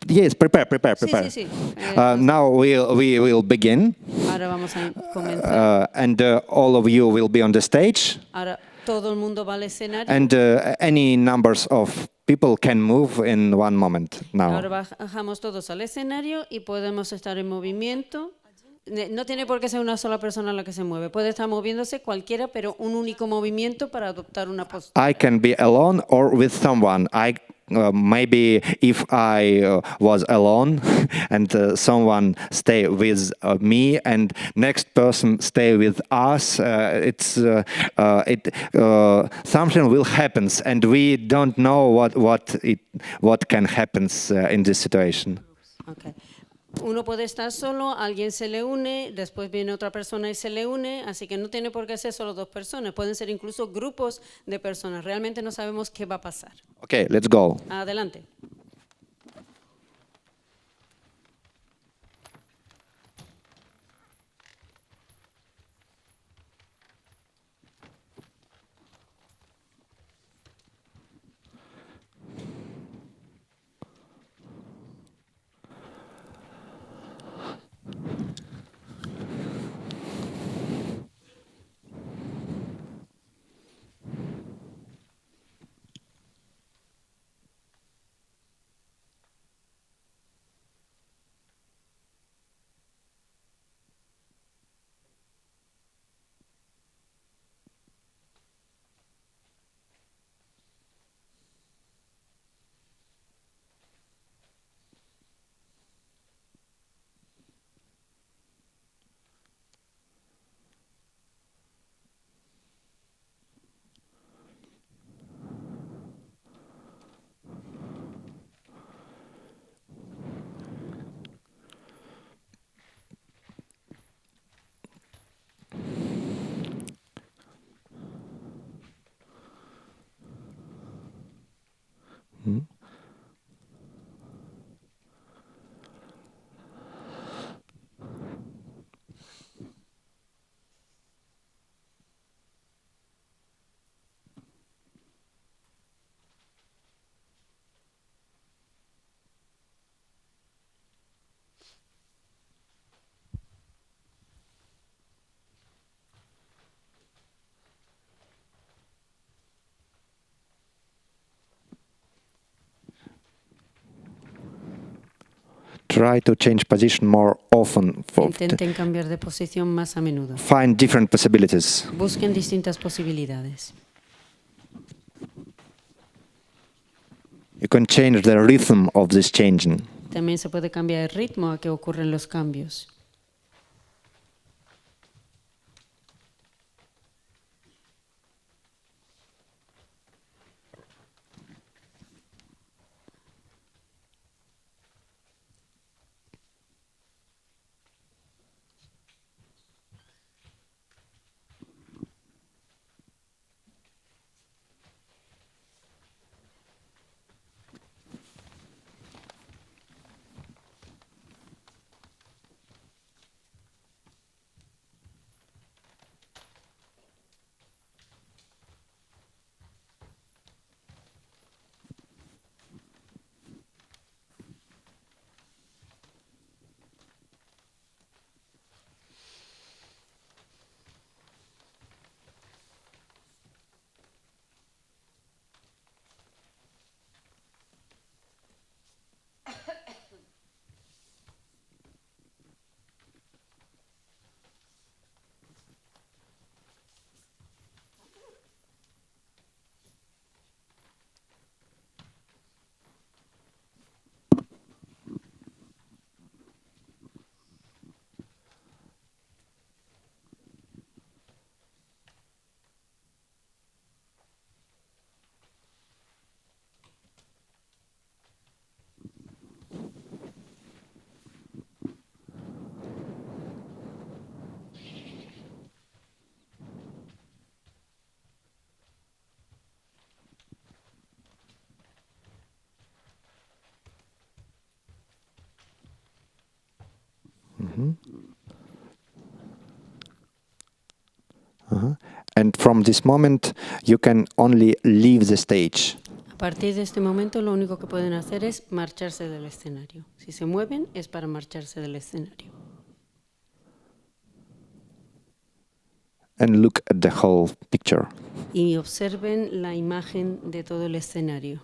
Yes, prepare. Sí. Now we will begin. Ahora vamos a comenzar. And all of you will be on the stage. Ahora todo el mundo va al escenario. And any numbers of people can move in one moment now. Ahora bajamos todos al escenario y podemos estar en movimiento. No tiene por qué ser una sola persona la que se mueve. Puede estar moviéndose cualquiera, pero un único movimiento para adoptar una postura. I can be alone or with someone. Maybe if I was alone and someone stay with me and next person stay with us, something will happen and we don't know what can happen in this situation. Okay. Uno puede estar solo, alguien se le une, después viene otra persona y se le une, así que no tiene por qué ser solo dos personas, pueden ser incluso grupos de personas. Realmente no sabemos qué va a pasar. Okay, let's go. Adelante. Try to change position more often. Intenten cambiar de posición más a menudo. Find different possibilities. Busquen distintas posibilidades. You can change the rhythm of this changing. También se puede cambiar el ritmo a que ocurren los cambios. And from this moment, you can only leave the stage. A partir de este momento, lo único que pueden hacer es marcharse del escenario. Si se mueven, es para marcharse del escenario. And look at the whole picture. Y observen la imagen de todo el escenario.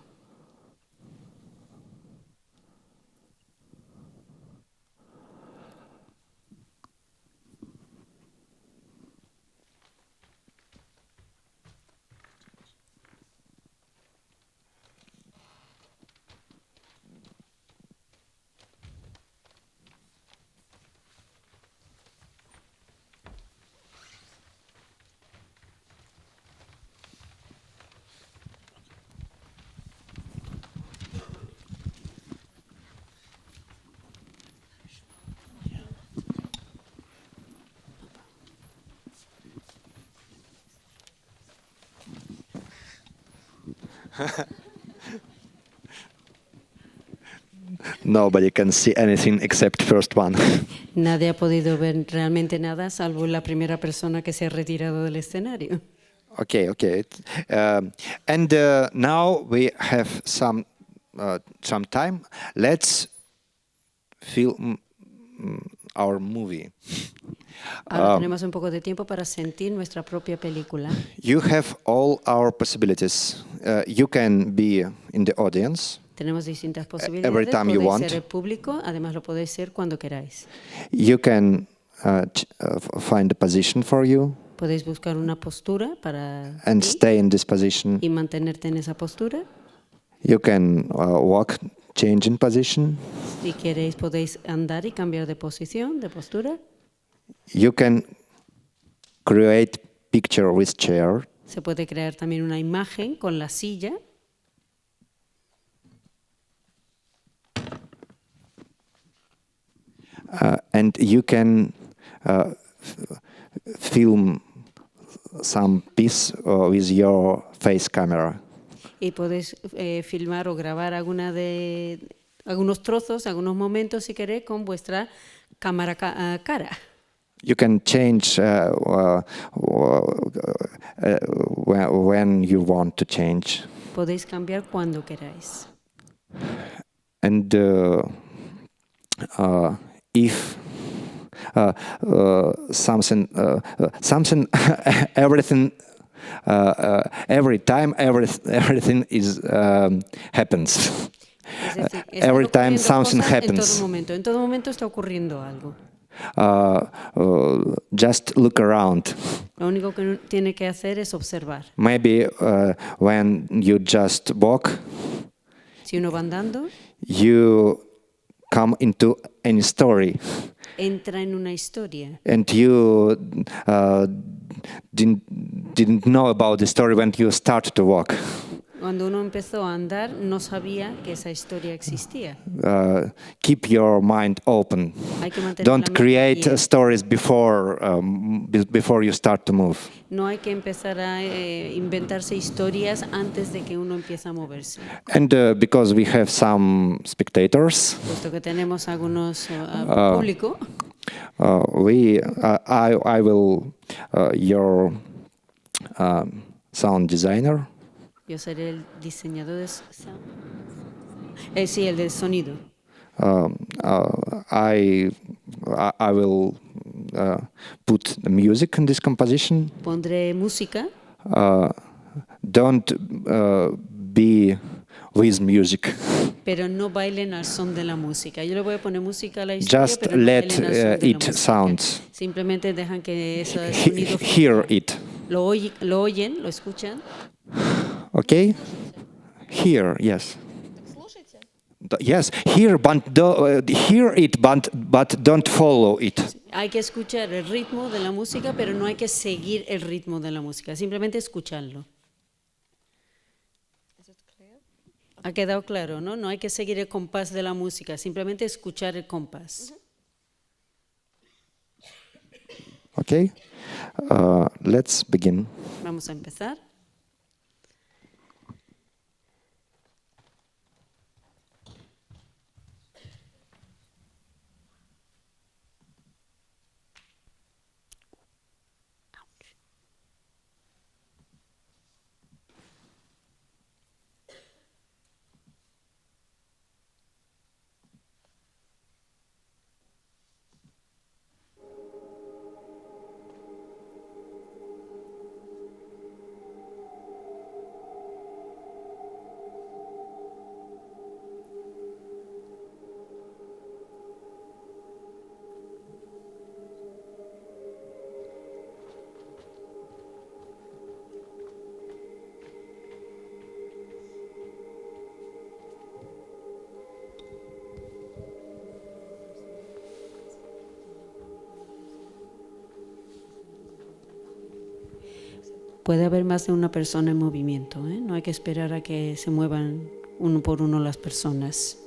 Nobody can see anything except first one. Nadie ha podido ver realmente nada salvo la primera persona que se ha retirado del escenario. Okay. And now we have some time. Let's film our movie. Ahora tenemos un poco de tiempo para sentir nuestra propia película. You have all our possibilities. You can be in the audience. Tenemos distintas Every posibilidades. time you Podéis want. ser el público, además lo podéis ser cuando queráis. You can find a position for you Podéis buscar una postura para and ti stay in this position. y mantenerte en esa postura. You can walk, change in position. Si queréis, podéis andar y cambiar de posición, de postura. You can create picture with chair. Se puede crear también una imagen con la silla. And you can film some piece with your face camera. Y podéis filmar o grabar algunos trozos, algunos momentos, si queréis, con vuestra cámara cara. You can change when you want to change. Podéis cambiar cuando queráis. And if something, everything, every time, everything is happens. Es decir, están every time ocurriendo something cosas happens. en todo momento está ocurriendo algo. Just look around. Lo único que uno tiene que hacer es observar. Maybe when you just walk, Si uno va andando, you come into any story, entra en una historia. and you didn't know about the story when you start to walk. Cuando uno empezó a andar, no sabía que esa historia existía. Keep your mind open. Hay que mantener Don't la mente create abierta. stories before you start to move. No hay que empezar a inventarse historias antes de que uno empiece a moverse. And because we have some spectators, Puesto que tenemos algunos público, I will your sound designer. yo seré el diseñador de sí, el del sonido. I will put the music in this composition. Pondré música. Don't be with music. Pero no bailen al son de la música. Yo le voy a poner música a la historia, Just pero no let bailen al son de la it música. sounds. Simplemente dejan que ese sonido Hear it. lo oyen, lo escuchan. Okay? Hear, yes. Yes, hear, hear it, but don't follow it. Hay que escuchar el ritmo de la música, pero no hay que seguir el ritmo de la música. Simplemente escucharlo. Ha quedado claro, ¿no? No hay que seguir el compás de la música, simplemente escuchar el compás. Okay? Let's begin. Vamos a empezar. Puede haber más de una persona en movimiento, ¿eh? No hay que esperar a que se muevan uno por uno las personas.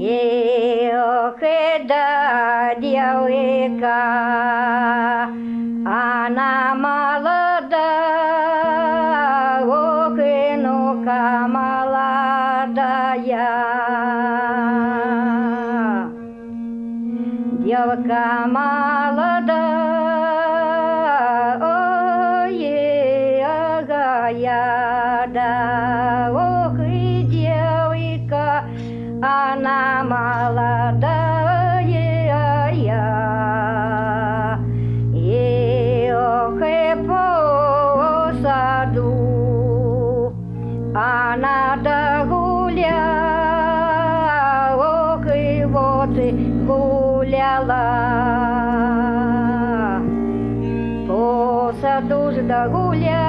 Эх, да, девочка, она молода, ох, и ну-ка молодая. Девка молода, ой, агая, да, ох, и девка, она молодая, эх, и по саду она догуляла, ох, и вот и гуляла, по саду ж догуляла.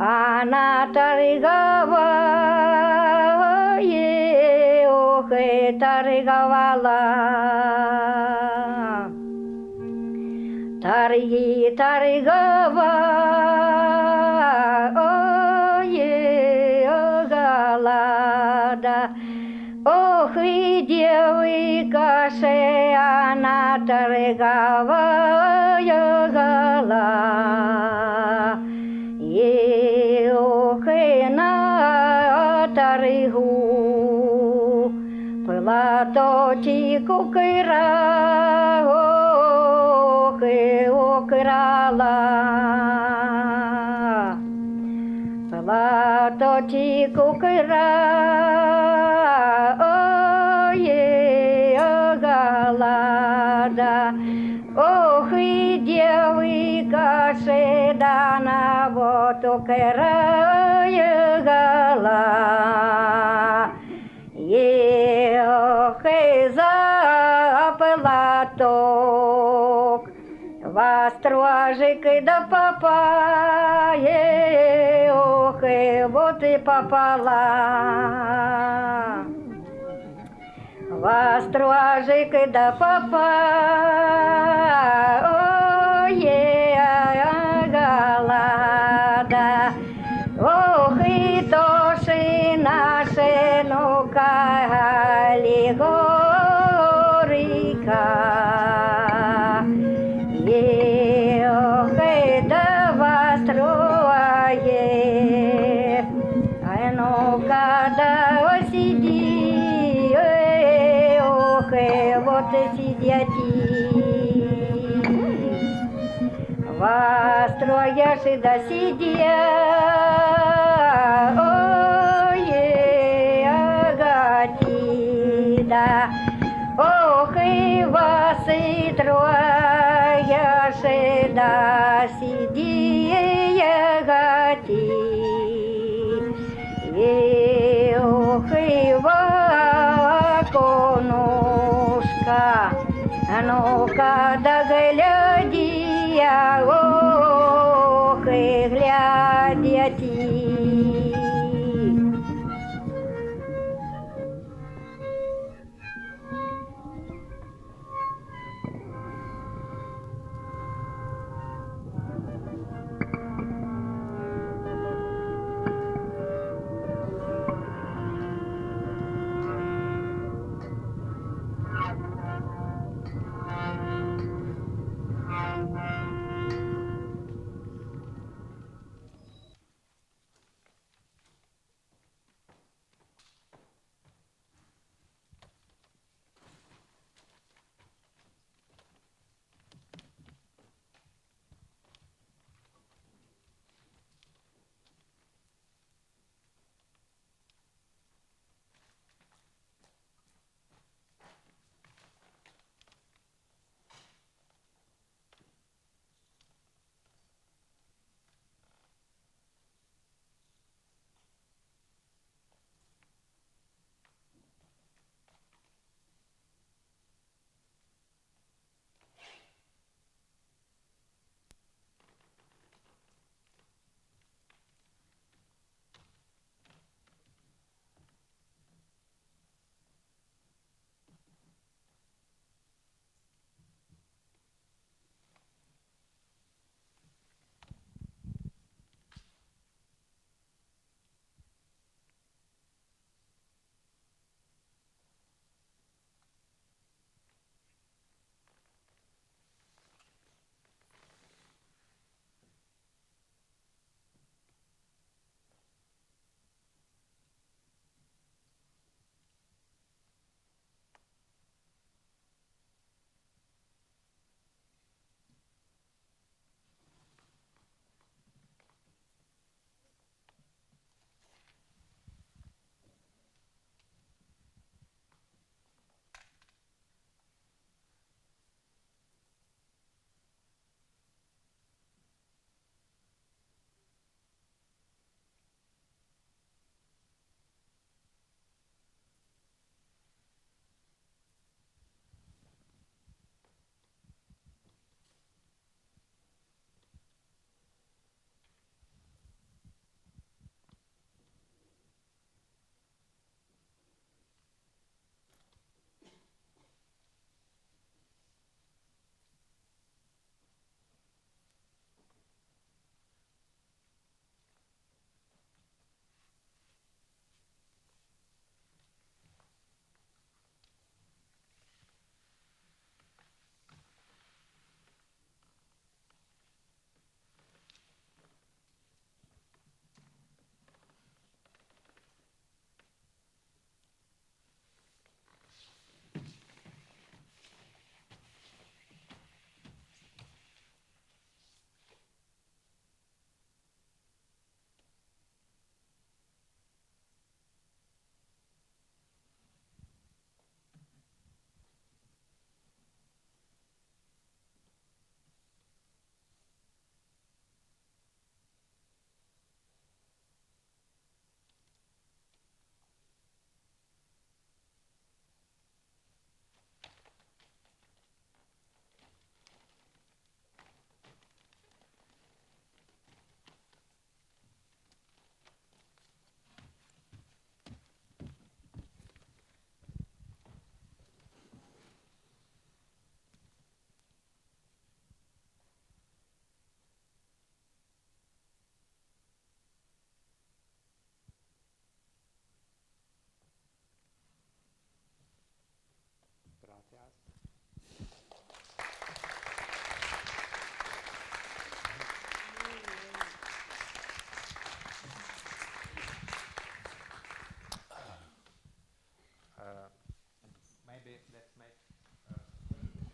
Она торговала, ох, и торговала. Торги торговала, голода. Ох, и девочка же она торговала, голода. Ох, и на торгу платочек украла, ох, и украла. Платочек украла, ой, голода. Ох, и девочка же дана вот украя гола. Эх, и за платок вострожик да попа, ох, и вот и попала. Вострожик да попа, ой, голода. Ох, и тоши наши, ну-ка, аллегорика. Эх, и да вострое, ай, ну-ка, да сиди, ох, и вот и сидяти. Построишь и да сидя, ой, агатида. Ох, и вас и троешь и да сиди, агати. Ох, и ваконушка, ну-ка да гляди, ох, очі глядять.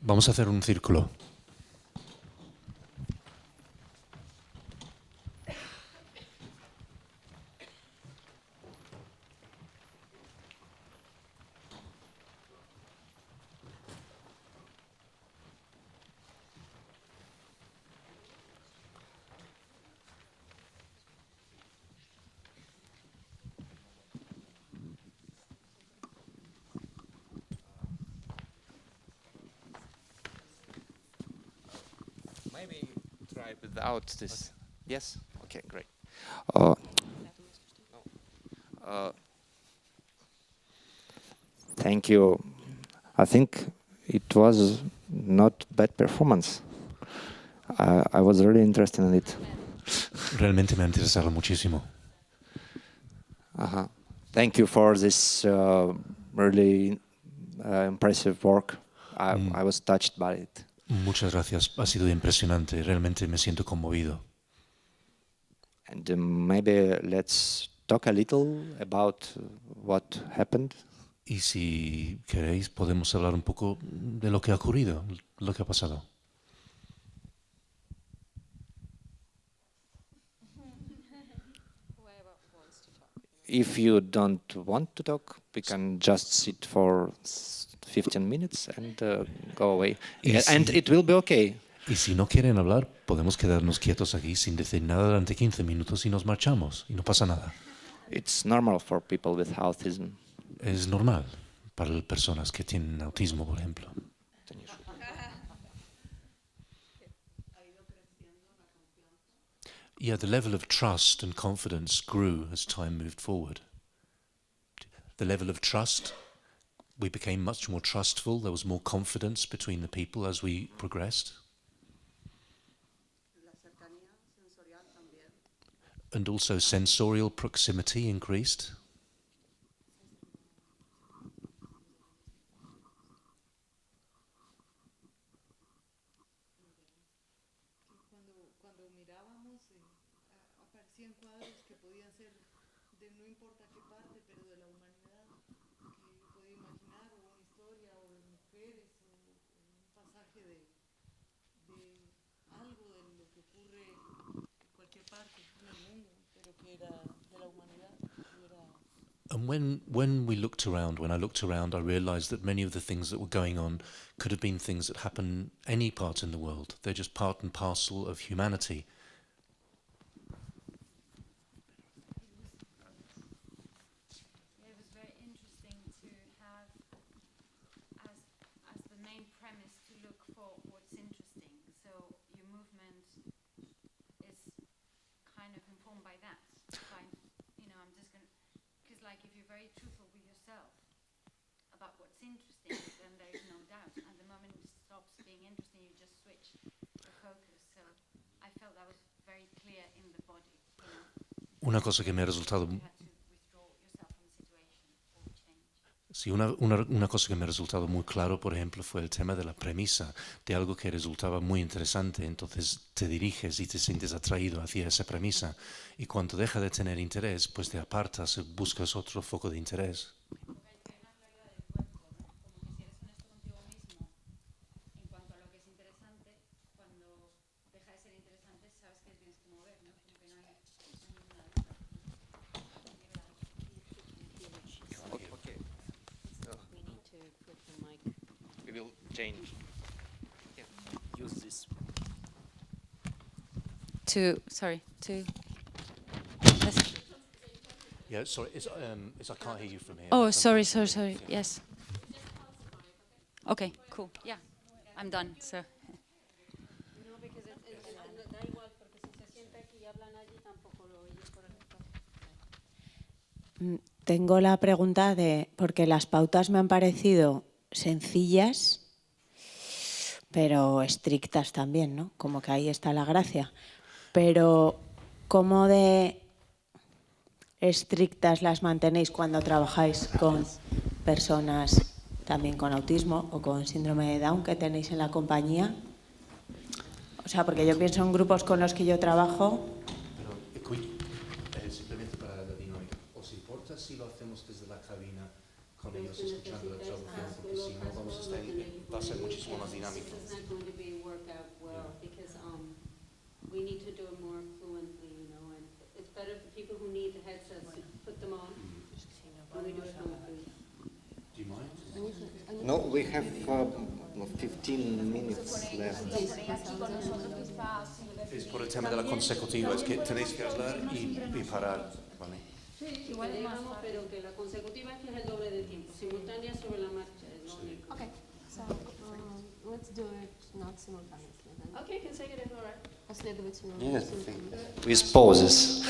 Vamos a hacer un círculo. Maybe try without this Yes. Okay. Great. Thank you. I think it was not bad performance. I was really interested in it. Realmente me ha interesado muchísimo. Thank you for this really impressive work. I was touched by it. Muchas gracias. Ha sido impresionante. Realmente me siento conmovido. And maybe let's talk a little about what happened. Y si queréis, podemos hablar un poco de lo que ha ocurrido, lo que ha pasado. If you don't want to talk, we can just sit for 15 minutes and go away. And it will be okay. Y si no quieren hablar, podemos quedarnos quietos aquí sin decir nada durante 15 minutos y nos marchamos. Y no pasa nada. It's normal for people with autism. Es normal para las personas que tienen autismo, por ejemplo. Yeah, the level of trust and confidence grew as time moved forward. The level of trust, we became much more trustful. There was more confidence between the people as we progressed. And also sensorial proximity increased. And when we looked around, when I looked around, I realized that many of the things that were going on could have been things that happen any part in the world. They're just part and parcel of humanity. It was very interesting to have as the main premise to look for what's interesting. So your movement is kind of informed by that. I'm just going to, because like if you're very truthful with yourself about what's interesting, then there is no doubt. And the moment it stops being interesting, you just switch the focus. So I felt that was very clear in the body. Una cosa que me ha resultado Sí, una cosa que me ha resultado muy claro, por ejemplo, fue el tema de la premisa, de algo que resultaba muy interesante. Entonces te diriges y te sientes atraído hacia esa premisa. Y cuando deja de tener interés, pues te apartas y buscas otro foco de interés. Change. Use this. Yeah, sorry, I can't hear you from here. Oh, sorry. Yes. Okay, cool. Yeah, I'm done. So. Tengo la pregunta porque las pautas me han parecido sencillas, pero estrictas también, ¿no? Como que ahí está la gracia. Pero, ¿cómo de estrictas las mantenéis cuando trabajáis con personas también con autismo o con síndrome de Down que tenéis en la compañía? O sea, porque yo pienso en grupos con los que yo trabajo. Simplemente para la dinámica, ¿os importa si lo hacemos desde la cabina con ellos escuchando la traducción? Porque si no va a ser muchísimo más dinámico. We need to do it more fluently, and it's better for people who need the headsets to put them on. And we do it fluently. Do you mind? No, we have 15 minutes left. Es por el tema de la consecutiva, es que tenéis que hablar y parar, ¿vale? Sí, igual digamos, pero que la consecutiva es que es el doble de tiempo, simultánea sobre la marcha es lo único. Okay, so let's let's do it not simultaneously then. Okay, you can say it in order. Последовательно. Yes, with pauses.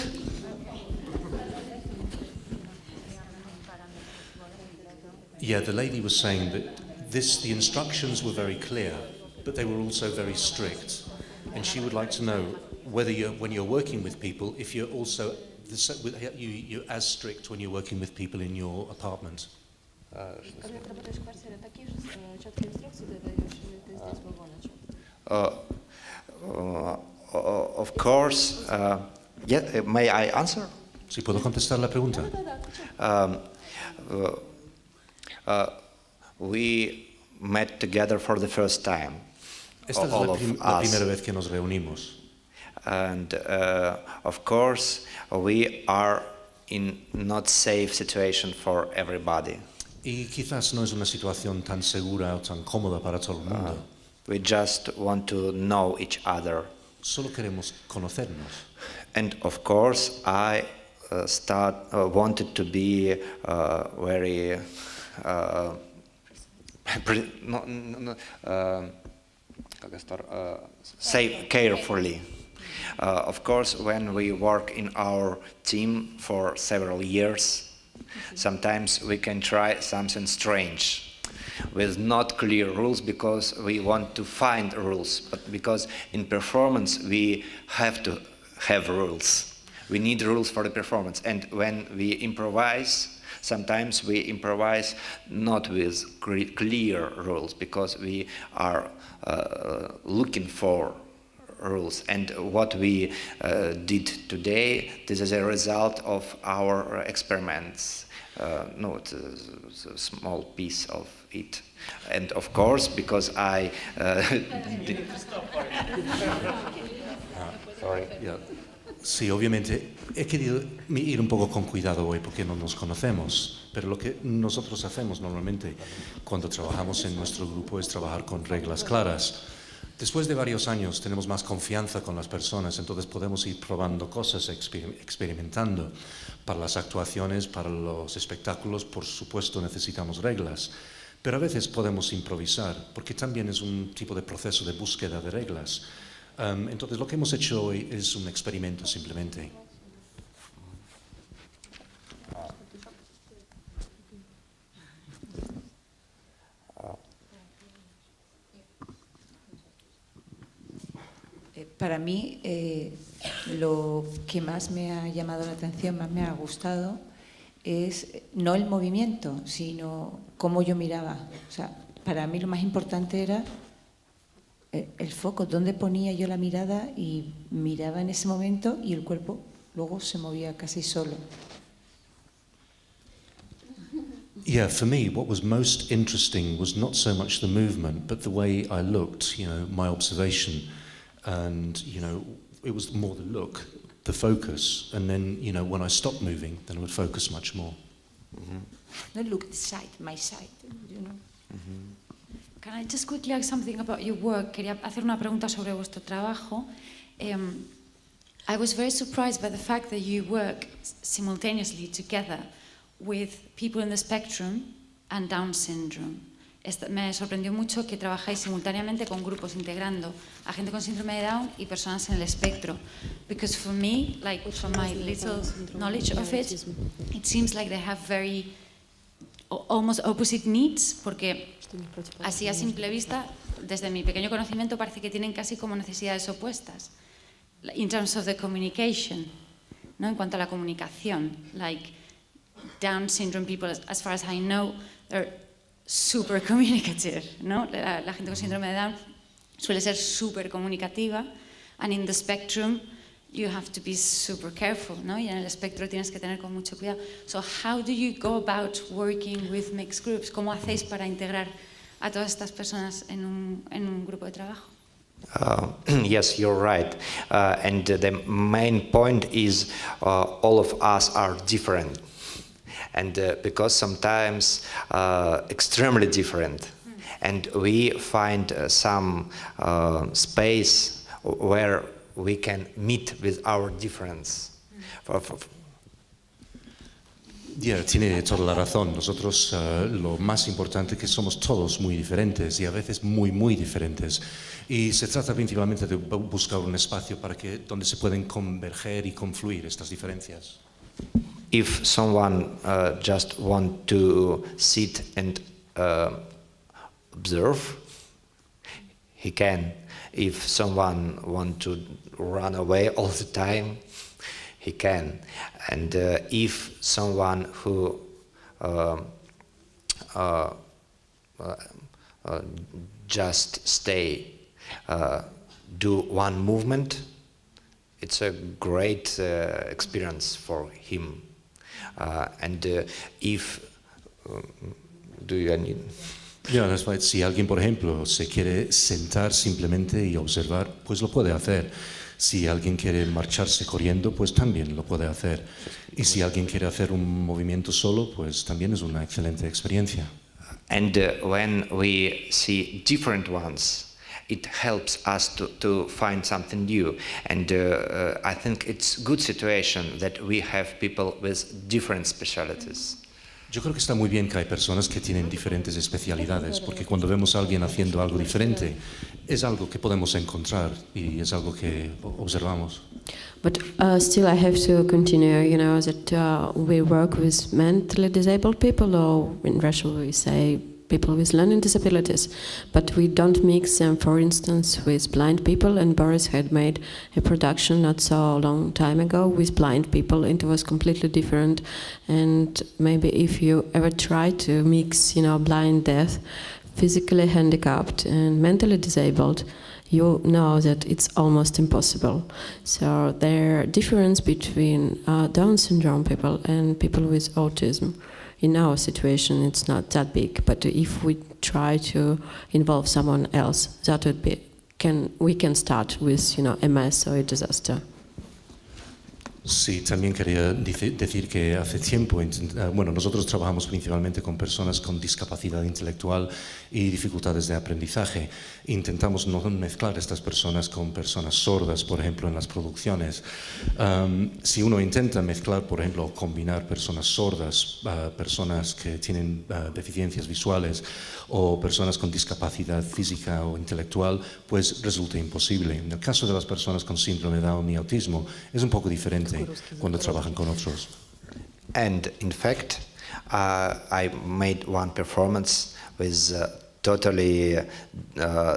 Yeah, the lady was saying that the instructions were very clear, but they were also very strict. And she would like to know whether when you're working with people, if you're also you're as strict when you're working with people in your apartment. Of course. Yeah, may I answer? Si puedo contestar la pregunta. We met together for the first time. Esta es la primera vez que nos reunimos. And of course, we are in not safe situation for everybody. Y quizás no es una situación tan segura o tan cómoda para todo el mundo. We just want to know each other. Solo queremos conocernos. And of course, I wanted to be very say carefully. Of course, when we work in our team for several years, sometimes we can try something strange with not clear rules because we want to find rules, but because in performance we have to have rules. We need rules for the performance, and when we improvise, sometimes we improvise not with clear rules because we are looking for rules. And what we did today, this is a result of our experiments. No, it's a small piece of it. And of course, because I sorry. Yeah. Sí, obviamente he querido ir un poco con cuidado hoy porque no nos conocemos, pero lo que nosotros hacemos normalmente cuando trabajamos en nuestro grupo es trabajar con reglas claras. Después de varios años tenemos más confianza con las personas, entonces podemos ir probando cosas, experimentando. Para las actuaciones, para los espectáculos, por supuesto necesitamos reglas, pero a veces podemos improvisar, porque también es un tipo de proceso de búsqueda de reglas. Entonces lo que hemos hecho hoy es un experimento simplemente. Para mí, lo que más me ha llamado la atención, más me ha gustado, es no el movimiento, sino cómo yo miraba. O sea, para mí lo más importante era el foco, dónde ponía yo la mirada y miraba en ese momento y el cuerpo luego se movía casi solo. Yeah, for me, what was most interesting was not so much the movement, but the way I looked, my observation. And, it was more the look, the focus. And then, when I stopped moving, then I would focus much more. No, look, the side, my side, Can I just quickly ask something about your work? Quería hacer una pregunta sobre vuestro trabajo. I was very surprised by the fact that you work simultaneously together with people in the spectrum and Down syndrome. Me sorprendió mucho que trabajáis simultáneamente con grupos integrando a gente con síndrome de Down y personas en el espectro. Because for me, like from my little knowledge of it, it seems like they have very almost opposite needs, porque así a simple vista, desde mi pequeño conocimiento, parece que tienen casi como necesidades opuestas. In terms of the communication, ¿no? En cuanto a la comunicación, like Down syndrome people, as far as I know, they're super communicative, ¿no? La gente con síndrome de Down suele ser super comunicativa, and in the spectrum you have to be super careful, ¿no? Y en el espectro tienes que tener con mucho cuidado. So how do you go about working with mixed groups? ¿Cómo hacéis para integrar a todas estas personas en un grupo de trabajo? Yes, you're right. And the main point is all of us are different. And because sometimes extremely different. And we find some space where we can meet with our difference. Tiene toda la razón. Nosotros lo más importante es que somos todos muy diferentes y a veces muy, muy diferentes. Y se trata principalmente de buscar un espacio donde se pueden converger y confluir estas diferencias. If someone just want to sit and observe, he can. If someone want to run away all the time, he can. And if someone who just stay, do one movement, it's a great experience for him. And if do you need? Si alguien, por ejemplo, se quiere sentar simplemente y observar, pues lo puede hacer. Si alguien quiere marcharse corriendo, pues también lo puede hacer. Y si alguien quiere hacer un movimiento solo, pues también es una excelente experiencia. And when we see different ones, it helps us to find something new. And I think it's a good situation that we have people with different specialties. Yo creo que está muy bien que hay personas que tienen diferentes especialidades, porque cuando vemos a alguien haciendo algo diferente, es algo que podemos encontrar y es algo que observamos. But still I have to continue, that we work with mentally disabled people, or in Russian we say people with learning disabilities, but we don't mix them, for instance, with blind people. And Boris had made a production not so long time ago with blind people, and it was completely different. And maybe if you ever try to mix, blind, deaf, physically handicapped and mentally disabled, you know that it's almost impossible. So the difference between Down syndrome people and people with autism, in our situation, it's not that big. But if we try to involve someone else, that would be we can start with a mess or a disaster. Sí, también quería decir que hace tiempo, nosotros trabajamos principalmente con personas con discapacidad intelectual y dificultades de aprendizaje. Intentamos no mezclar estas personas con personas sordas, por ejemplo, en las producciones. Si uno intenta mezclar, por ejemplo, combinar personas sordas, personas que tienen deficiencias visuales o personas con discapacidad física o intelectual, pues resulta imposible. En el caso de las personas con síndrome de Down y autismo, es un poco diferente cuando trabajan con otros. And in fact, I made one performance with a totally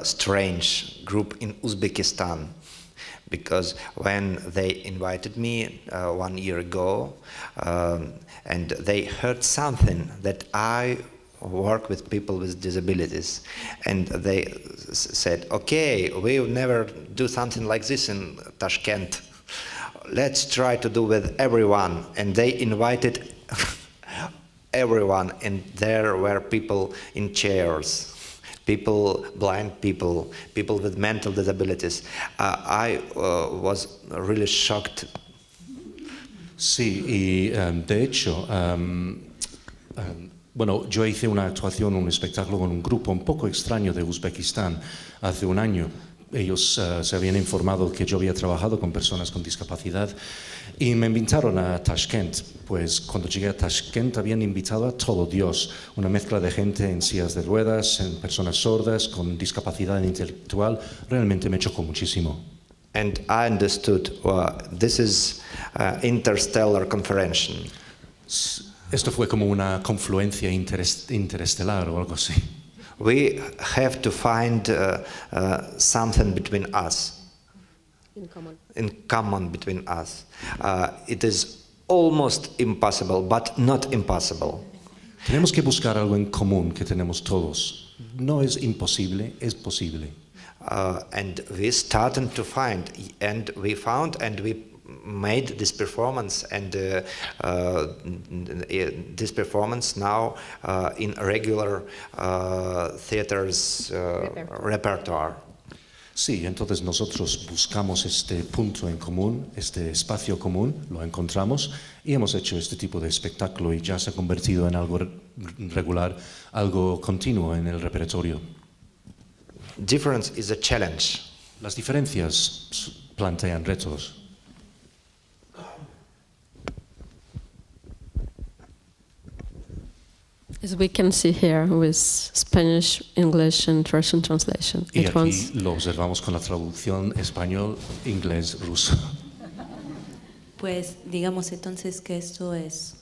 strange group in Uzbekistan, because when they invited me 1 year ago, and they heard something that I work with people with disabilities, and they said, okay, we will never do something like this in Tashkent. Let's try to do with everyone. And they invited everyone, and there were people in chairs, blind people, people with mental disabilities. I was really shocked. Sí, y de hecho, yo hice una actuación, un espectáculo con un grupo un poco extraño de Uzbekistán hace un año. Ellos se habían informado que yo había trabajado con personas con discapacidad y me invitaron a Tashkent. Pues cuando llegué a Tashkent habían invitado a todo Dios, una mezcla de gente en sillas de ruedas, en personas sordas, con discapacidad intelectual. Realmente me chocó muchísimo. And I understood this is interstellar conference. Esto fue como una confluencia interestelar o algo así. We have to find something between us, in common between us. It is almost impossible, but not impossible. Tenemos que buscar algo en común que tenemos todos. No es imposible, es posible. And we started to find, and we found, and we made this performance, and this performance now in regular theaters repertoire. Sí, entonces nosotros buscamos este punto en común, este espacio común, lo encontramos y hemos hecho este tipo de espectáculo y ya se ha convertido en algo regular, algo continuo en el repertorio. Difference is a challenge. Las diferencias plantean retos. As we can see here with Spanish, English and Russian translation. Y It aquí was lo observamos con la traducción español, inglés, ruso. Pues digamos entonces que esto es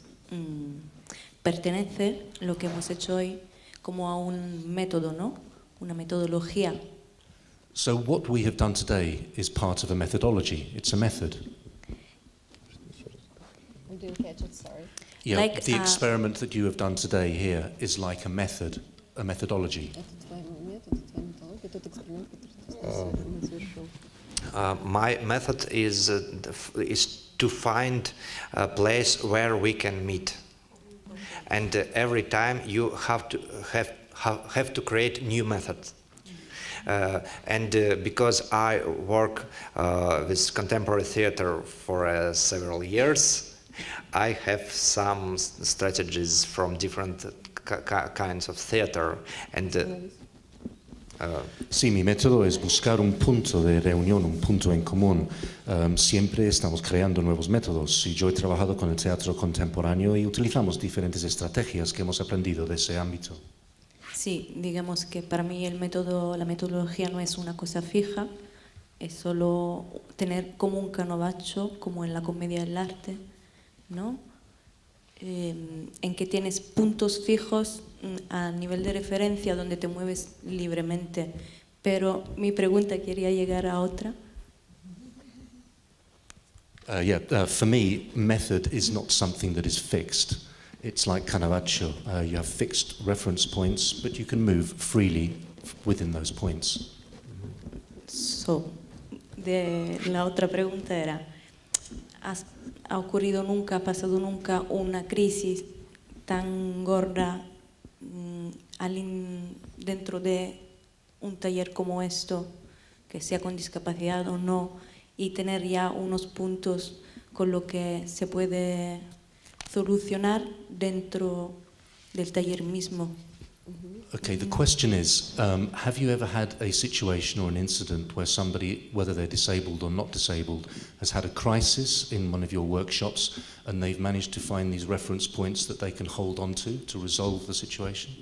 pertenece lo que hemos hecho hoy como a un método, ¿no? Una metodología. So what we have done today is part of a methodology. It's a method. Yeah, Like, the experiment that you have done today here is like a method, a methodology. My method is to find a place where we can meet, and every time you have to create new methods. And because I work with contemporary theater for several years, I have some strategies from different kinds of theater, and Sí, mi método es buscar un punto de reunión, un punto en común. Siempre estamos creando nuevos métodos y yo he trabajado con el teatro contemporáneo y utilizamos diferentes estrategias que hemos aprendido de ese ámbito. Sí, digamos que para mí el método, la metodología no es una cosa fija, es solo tener como un canovaccio, como en la comedia del arte, ¿no? En que tienes puntos fijos a nivel de referencia donde te mueves libremente. Pero mi pregunta quería llegar a otra. For me, method is not something that is fixed. It's like Caravaggio. You have fixed reference points, but you can move freely within those points. La otra pregunta era, ¿ha ocurrido nunca, ha pasado nunca una crisis tan gorda dentro de un taller como esto, que sea con discapacidad o no, y tener ya unos puntos con lo que se puede solucionar dentro del taller mismo? Okay, the question is, have you ever had a situation or an incident where somebody, whether they're disabled or not disabled, has had a crisis in one of your workshops and they've managed to find these reference points that they can hold on to resolve the situation?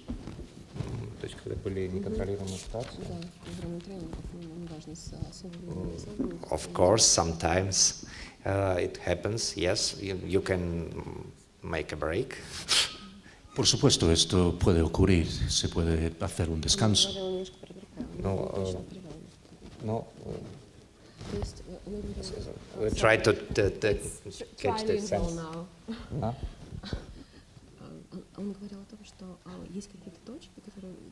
Of course, sometimes it happens, yes, you can make a break. Por supuesto, esto puede ocurrir, se puede hacer un descanso. We try to catch the sense. Он говорил о том, что есть какие-то точки,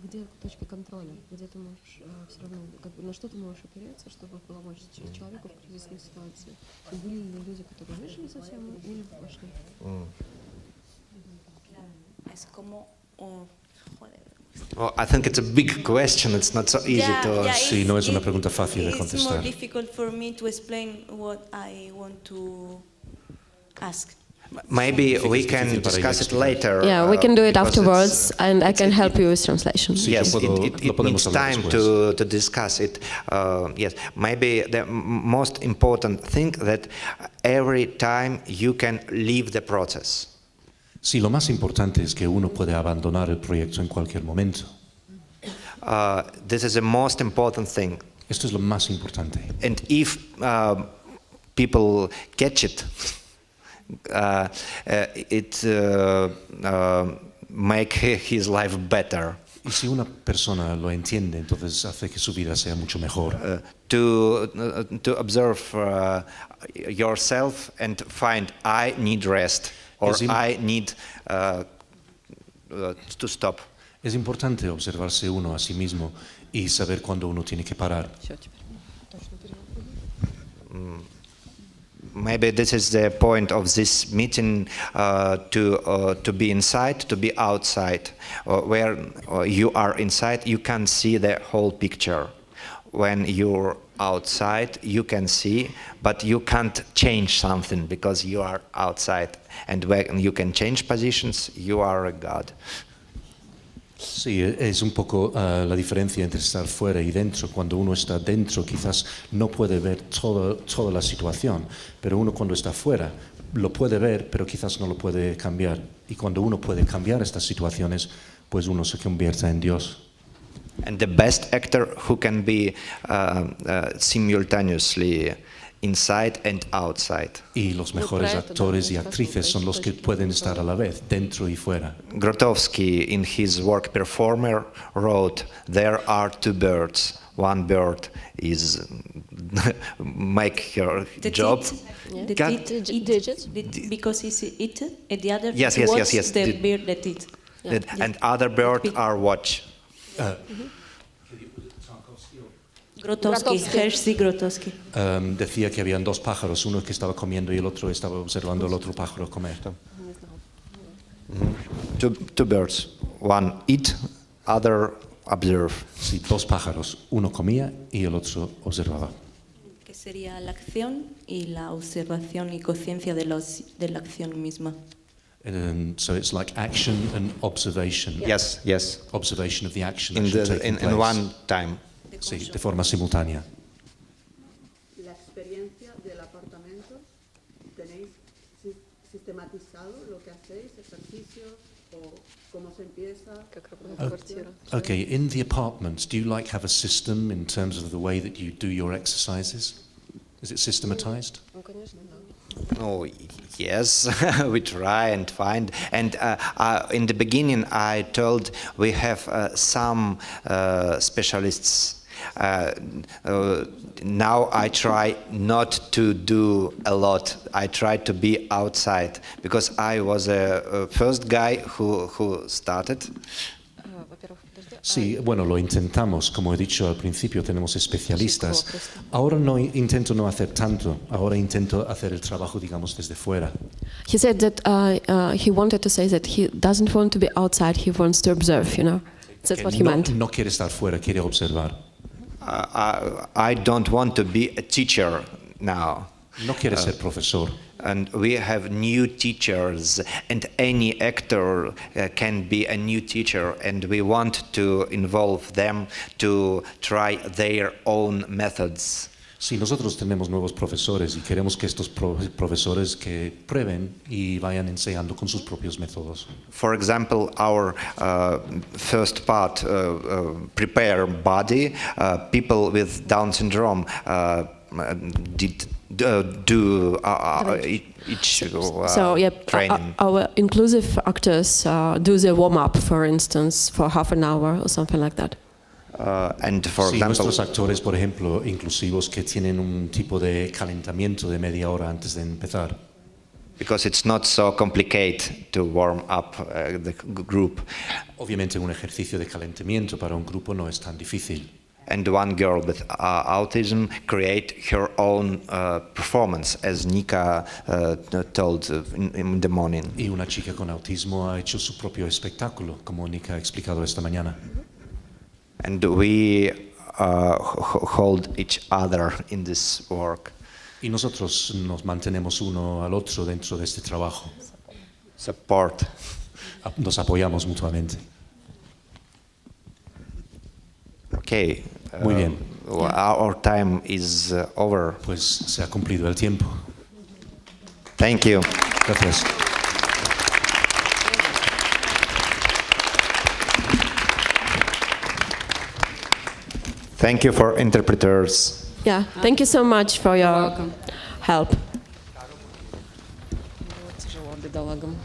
где точки контроля, где ты можешь все равно, на что ты можешь опереться, чтобы помочь человеку в кризисной ситуации. И были ли люди, которые вышли совсем или пошли? Es como... Well, I think it's a big question. It's not so easy to. Sí, no es una pregunta fácil de contestar. It's more difficult for me to explain what I want to ask. Maybe we can discuss it later. Yeah, we can do it afterwards, and I can help you with translation. Yes, it needs time to discuss it. Yes, maybe the most important thing that every time you can leave the process. Sí, lo más importante es que uno puede abandonar el proyecto en cualquier momento. This is the most important thing. Esto es lo más importante. And if people catch it, it make his life better. Y si una persona lo entiende, entonces hace que su vida sea mucho mejor. To observe yourself and find I need rest. Or I need to stop. Es importante observarse uno a sí mismo y saber cuándo uno tiene que parar. Maybe this is the point of this meeting, to be inside, to be outside. Where you are inside, you can see the whole picture. When you're outside, you can see, but you can't change something because you are outside. And when you can change positions, you are a god. Sí, es un poco la diferencia entre estar fuera y dentro. Cuando uno está dentro, quizás no puede ver toda la situación, pero uno cuando está fuera lo puede ver, pero quizás no lo puede cambiar. Y cuando uno puede cambiar estas situaciones, pues uno se convierte en Dios. And the best actor who can be simultaneously inside and outside. Y los mejores actores y actrices son los que pueden estar a la vez, dentro y fuera. Grotowski, in his work Performer, wrote, "There are two birds. One bird is make her job." The digit, because it's it, and the other Yes. the bird that it. And other bird are watch. Grotowski, Hershey Grotowski. Decía que habían dos pájaros, uno que estaba comiendo y el otro estaba observando al otro pájaro comer. Two birds. One eat, other observe. Sí, dos pájaros, uno comía y el otro observaba. Que sería la acción y la observación y conciencia de la acción misma. So it's like action and observation. Yes. Observation of the action In one time. Sí, de forma simultánea. La experiencia del apartamento, ¿tenéis sistematizado lo que hacéis, ejercicios o cómo se empieza? Okay, in the apartment, do you have a system in terms of the way that you do your exercises? Is it systematized? Oh, yes, we try and find. And in the beginning, I told we have some specialists. Now I try not to do a lot. I try to be outside because I was a first guy who started. Sí, bueno, lo intentamos. Como he dicho al principio, tenemos especialistas. Ahora intento no hacer tanto. Ahora intento hacer el trabajo, digamos, desde fuera. He said that he wanted to say that he doesn't want to be outside. He wants to observe. That's what he meant. No quiere estar fuera, quiere observar. I don't want to be a teacher now. No quiere ser profesor. And we have new teachers, and any actor can be a new teacher, and we want to involve them to try their own methods. Sí, nosotros tenemos nuevos profesores y queremos que estos profesores que prueben y vayan enseñando con sus propios métodos. For example, our first part, prepare body, people with Down syndrome did do each training. Our inclusive actors do the warm-up, for instance, for half an hour or something like that. And for sí, example, nuestros actores, por ejemplo, inclusivos, que tienen un tipo de calentamiento de media hora antes de empezar. Because it's not so complicated to warm up the group. Obviamente un ejercicio de calentamiento para un grupo no es tan difícil. And one girl with autism create her own performance, as Nika told in the morning. Y una chica con autismo ha hecho su propio espectáculo, como Nika ha explicado esta mañana. And we hold each other in this work. Y nosotros nos mantenemos uno al otro dentro de este trabajo. Support. Nos apoyamos mutuamente. Okay. Muy bien. Our time is over. Pues se ha cumplido el tiempo. Thank you. Gracias. Thank you for interpreters. Yeah, thank you so much for your help. Тяжело бедолагам.